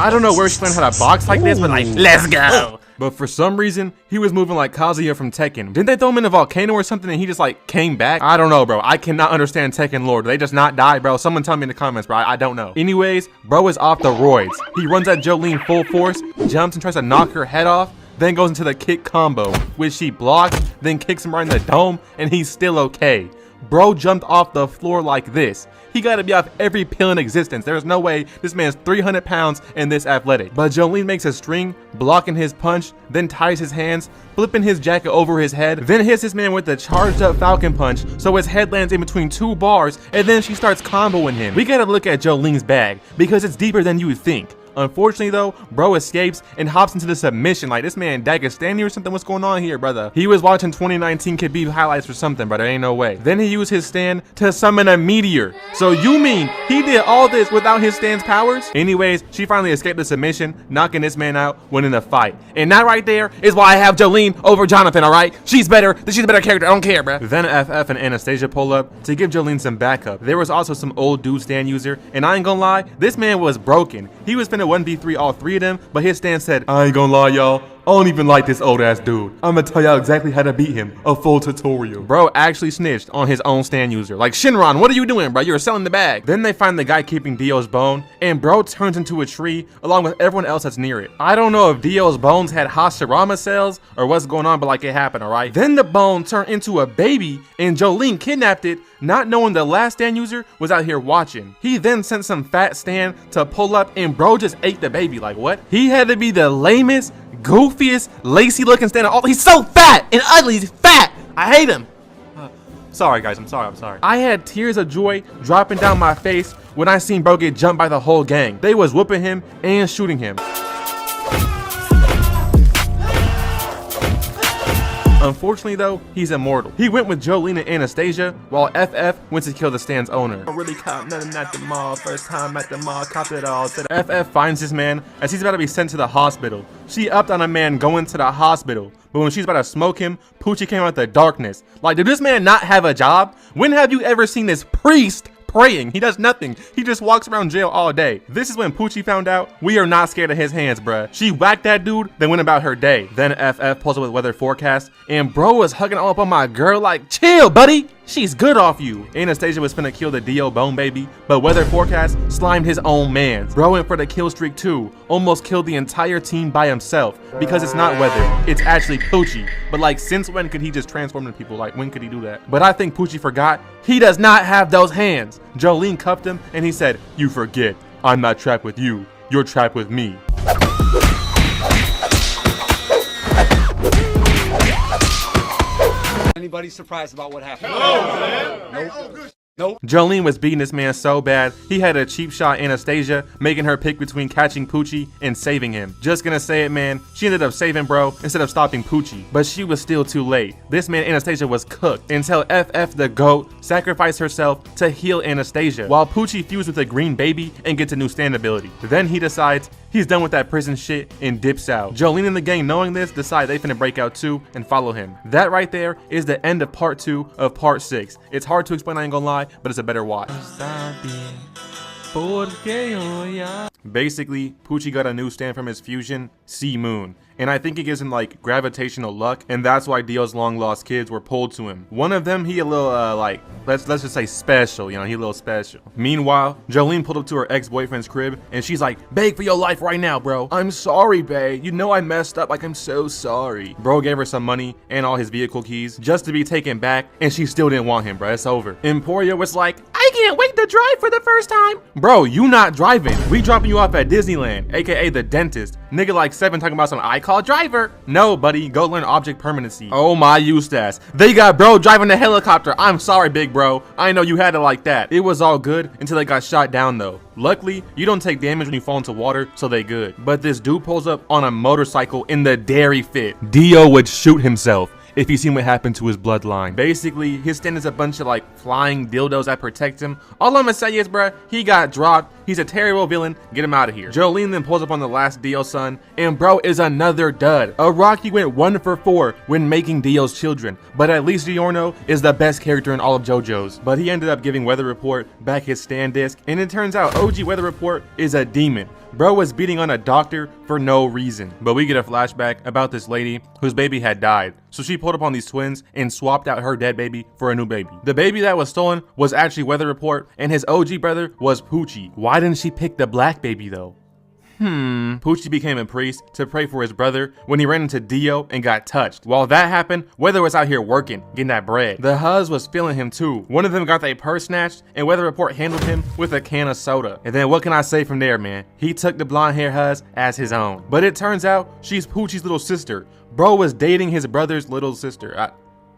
I don't know where she learned how to box like this, but like, let's go. But for some reason, he was moving like Kazuya from Tekken. Didn't they throw him in a volcano or something and he just like came back? I don't know, bro. I cannot understand Tekken lore. Do they just not die, bro? Someone tell me in the comments, bro. I don't know. Anyways, bro is off the roids. He runs at Jolene full force, jumps and tries to knock her head off, then goes into the kick combo, which she blocks, then kicks him right in the dome, and he's still okay. Bro jumped off the floor like this. He gotta be off every pill in existence. There's no way this man's 300 pounds and this athletic. But Jolene makes a string, blocking his punch, then ties his hands, flipping his jacket over his head, then hits his man with the charged up falcon punch so his head lands in between two bars, and then she starts comboing him. We gotta look at Jolene's bag because it's deeper than you would think. Unfortunately though, bro escapes and hops into the submission. Like, this man Dagestani or something. What's going on here, brother? He was watching 2019 Khabib highlights or something, brother. Ain't no way. Then he used his stand to summon a meteor. So you mean he did all this without his stand's powers? Anyways, she finally escaped the submission, knocking this man out, winning the fight. And that right there is why I have Jolene over Jonathan, alright? She's better. She's a better character. I don't care, bruh. Then FF and Anastasia pull up to give Jolene some backup. There was also some old dude stand user, and I ain't gonna lie, this man was broken. He was finna 1v3 all three of them, but his stand said, I ain't gonna lie, y'all, I don't even like this old ass dude. I'm gonna tell y'all exactly how to beat him. A full tutorial. Bro actually snitched on his own stand user. Like, Shinron, what are you doing, bro? You're selling the bag. Then they find the guy keeping Dio's bone, and bro turns into a tree along with everyone else that's near it. I don't know if Dio's bones had Hashirama cells or what's going on, but like, it happened, alright? Then the bone turned into a baby, and Jolene kidnapped it, not knowing the last stand user was out here watching. He then sent some fat stand to pull up, and bro just ate the baby. Like, what? He had to be the lamest, goofiest, lacy looking stand. Oh, he's so fat and ugly. He's fat. I hate him. Sorry guys, I'm sorry. I had tears of joy dropping down my face when I seen bro get jumped by the whole gang. They was whooping him and shooting him. Unfortunately though, he's immortal. He went with Jolene and Anastasia, while FF went to kill the stand's owner. I really caught nothing at the mall. First time at the mall, copped it all. FF finds this man as he's about to be sent to the hospital. She upped on a man going to the hospital, but when she's about to smoke him, Poochie came out the darkness. Like, did this man not have a job? When have you ever seen this priest praying? He does nothing. He just walks around jail all day. This is when Poochie found out we are not scared of his hands, bruh. She whacked that dude, then went about her day. Then FF pulls up with weather forecast, and bro was hugging all up on my girl like, chill, buddy. She's good off you. Anastasia was finna kill the Dio bone baby, but weather forecast slimed his own mans. Bro went for the kill streak too. Almost killed the entire team by himself because it's not weather, it's actually Poochie. But like, since when could he just transform into people? Like, when could he do that? But I think Poochie forgot he does not have those hands. Jolene cuffed him and he said, you forget, I'm not trapped with you, you're trapped with me. Anybody surprised about what happened? No, man. Nope. Jolene was beating this man so bad, he had a cheap shot Anastasia, making her pick between catching Poochie and saving him. Just gonna say it, man, she ended up saving bro instead of stopping Poochie, but she was still too late. This man Anastasia was cooked until FF the GOAT sacrificed herself to heal Anastasia, while Poochie fused with a green baby and gets a new stand ability. Then he decides he's done with that prison shit and dips out. Jolene and the gang, knowing this, decide they finna break out too and follow him. That right there is the end of part 2 of part 6. It's hard to explain, I ain't gonna lie, but it's a better watch. Basically, Poochie got a new stand from his fusion, Sea Moon. And I think it gives him like gravitational luck, and that's why Dio's long lost kids were pulled to him. One of them, he a little like, let's just say special, you know, he a little special. Meanwhile, Jolene pulled up to her ex-boyfriend's crib and she's like, beg for your life right now, bro. I'm sorry, babe. You know I messed up, like I'm so sorry. Bro gave her some money and all his vehicle keys just to be taken back, and she still didn't want him, bro. It's over. Emporia was like, I can't wait to drive for the first time. Bro, you not driving. We dropping you off at Disneyland, aka the dentist. Nigga like 7 talking about some I call driver. No, buddy, go learn object permanency. Oh my Eustace. They got bro driving the helicopter. I'm sorry, big bro. I know you had it like that. It was all good until they got shot down though. Luckily, you don't take damage when you fall into water, so they good. But this dude pulls up on a motorcycle in the dairy fit. Dio would shoot himself if you seen what happened to his bloodline. Basically, his stand is a bunch of like flying dildos that protect him. All I'm gonna say is, bruh, he got dropped. He's a terrible villain. Get him out of here. Jolene then pulls up on the last Dio son, and bro is another dud. Araki went 1 for 4 when making Dio's children, but at least Giorno is the best character in all of Jojos. But he ended up giving Weather Report back his stand disc, and it turns out OG Weather Report is a demon. Bro was beating on a doctor for no reason. But we get a flashback about this lady whose baby had died. So she pulled up on these twins and swapped out her dead baby for a new baby. The baby that was stolen was actually Weather Report, and his OG brother was Poochie. Why didn't she pick the black baby though? Poochie became a priest to pray for his brother when he ran into Dio and got touched. While that happened, Weather was out here working, getting that bread. The Huz was feeling him too. One of them got their purse snatched, and Weather Report handled him with a can of soda. And then what can I say from there, man? He took the blonde hair Huz as his own. But it turns out she's Poochie's little sister. Bro was dating his brother's little sister.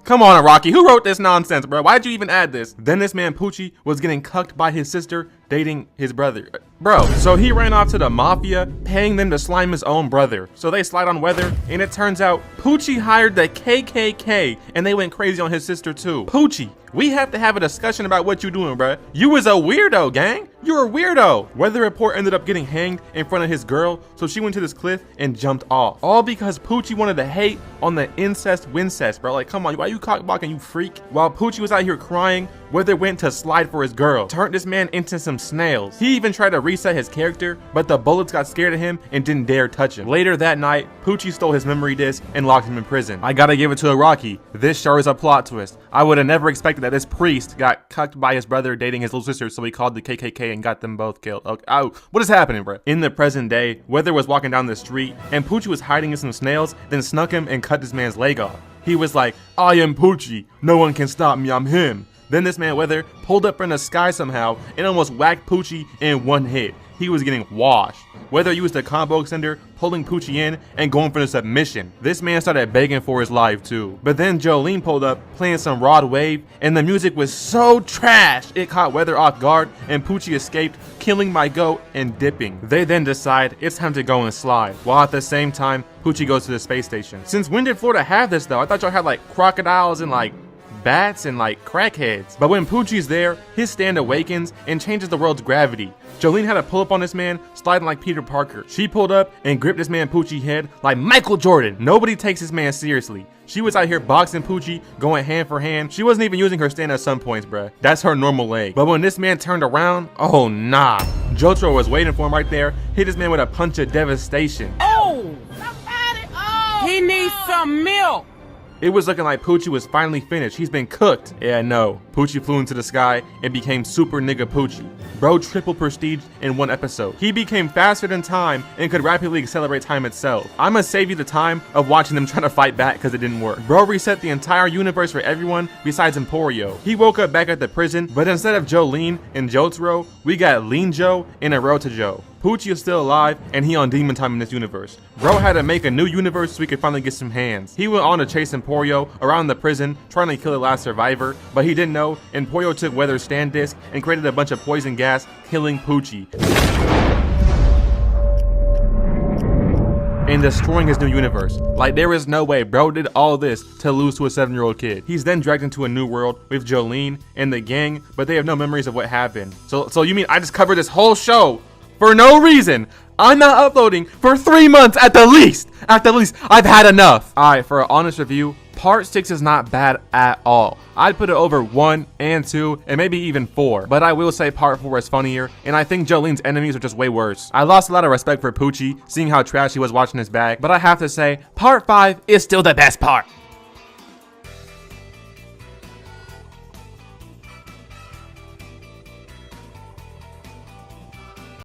Come on, Rocky, who wrote this nonsense, bro? Why'd you even add this? Then this man Poochie was getting cucked by his sister dating his brother. Bro, so he ran off to the mafia, paying them to slime his own brother. So they slide on Weather, and it turns out Poochie hired the KKK, and they went crazy on his sister too. Poochie, we have to have a discussion about what you doing, bruh. You was a weirdo, gang. You're a weirdo. Weather Report ended up getting hanged in front of his girl, so she went to this cliff and jumped off. All because Poochie wanted to hate on the incest-wincest, bro. Like, come on, why you cockblocking, you freak? While Poochie was out here crying, Weather went to slide for his girl, turned this man into some snails. He even tried to reset his character, but the bullets got scared of him and didn't dare touch him. Later that night, Poochie stole his memory disc and locked him in prison. I gotta give it to Rocky. This sure is a plot twist. I would have never expected that this priest got cucked by his brother dating his little sister, so he called the KKK and got them both killed. Okay. Oh, what is happening, bro? In the present day, Weather was walking down the street and Poochie was hiding in some snails, then snuck him and cut this man's leg off. He was like, I am Poochie. No one can stop me. I'm him. Then this man Weather pulled up from the sky somehow and almost whacked Poochie in one hit. He was getting washed. Weather used a combo extender, pulling Poochie in and going for the submission. This man started begging for his life too. But then Jolene pulled up playing some Rod Wave, and the music was so trash it caught Weather off guard, and Poochie escaped, killing my goat and dipping. They then decide it's time to go and slide, while at the same time Poochie goes to the space station. Since when did Florida have this though? I thought y'all had like crocodiles and like bats and like crackheads. But when Poochie's there, his stand awakens and changes the world's gravity. Jolene had to pull up on this man, sliding like Peter Parker. She pulled up and gripped this man Poochie's head like Michael Jordan. Nobody takes this man seriously. She was out here boxing Poochie, going hand for hand. She wasn't even using her stand at some points, bruh. That's her normal leg. But when this man turned around, oh nah. Jojo was waiting for him right there, hit this man with a punch of devastation. Oh! Somebody! Oh! He needs some milk! It was looking like Poochie was finally finished. He's been cooked. Yeah, no. Poochie flew into the sky and became super nigga Poochie. Bro triple prestige in one episode. He became faster than time and could rapidly accelerate time itself. I'ma save you the time of watching them trying to fight back because it didn't work. Bro reset the entire universe for everyone besides Emporio. He woke up back at the prison, but instead of Jolene and Jotaro, we got Lean Joe and Erota Joe. Poochie is still alive, and he on demon time in this universe. Bro had to make a new universe so he could finally get some hands. He went on to chase Emporio around the prison, trying to kill the last survivor, but he didn't know Emporio took Weather's stand disc and created a bunch of poison gas, killing Poochie and destroying his new universe. Like, there is no way bro did all this to lose to a 7-year-old kid. He's then dragged into a new world with Jolene and the gang, but they have no memories of what happened. So you mean I just covered this whole show for no reason? I'm not uploading for 3 months at the least. At the least, I've had enough. All right, for an honest review, part 6 is not bad at all. I'd put it over 1 and 2 and maybe even 4. But I will say part 4 is funnier, and I think Jolene's enemies are just way worse. I lost a lot of respect for Poochie, seeing how trash he was watching his bag, but I have to say, part 5 is still the best part.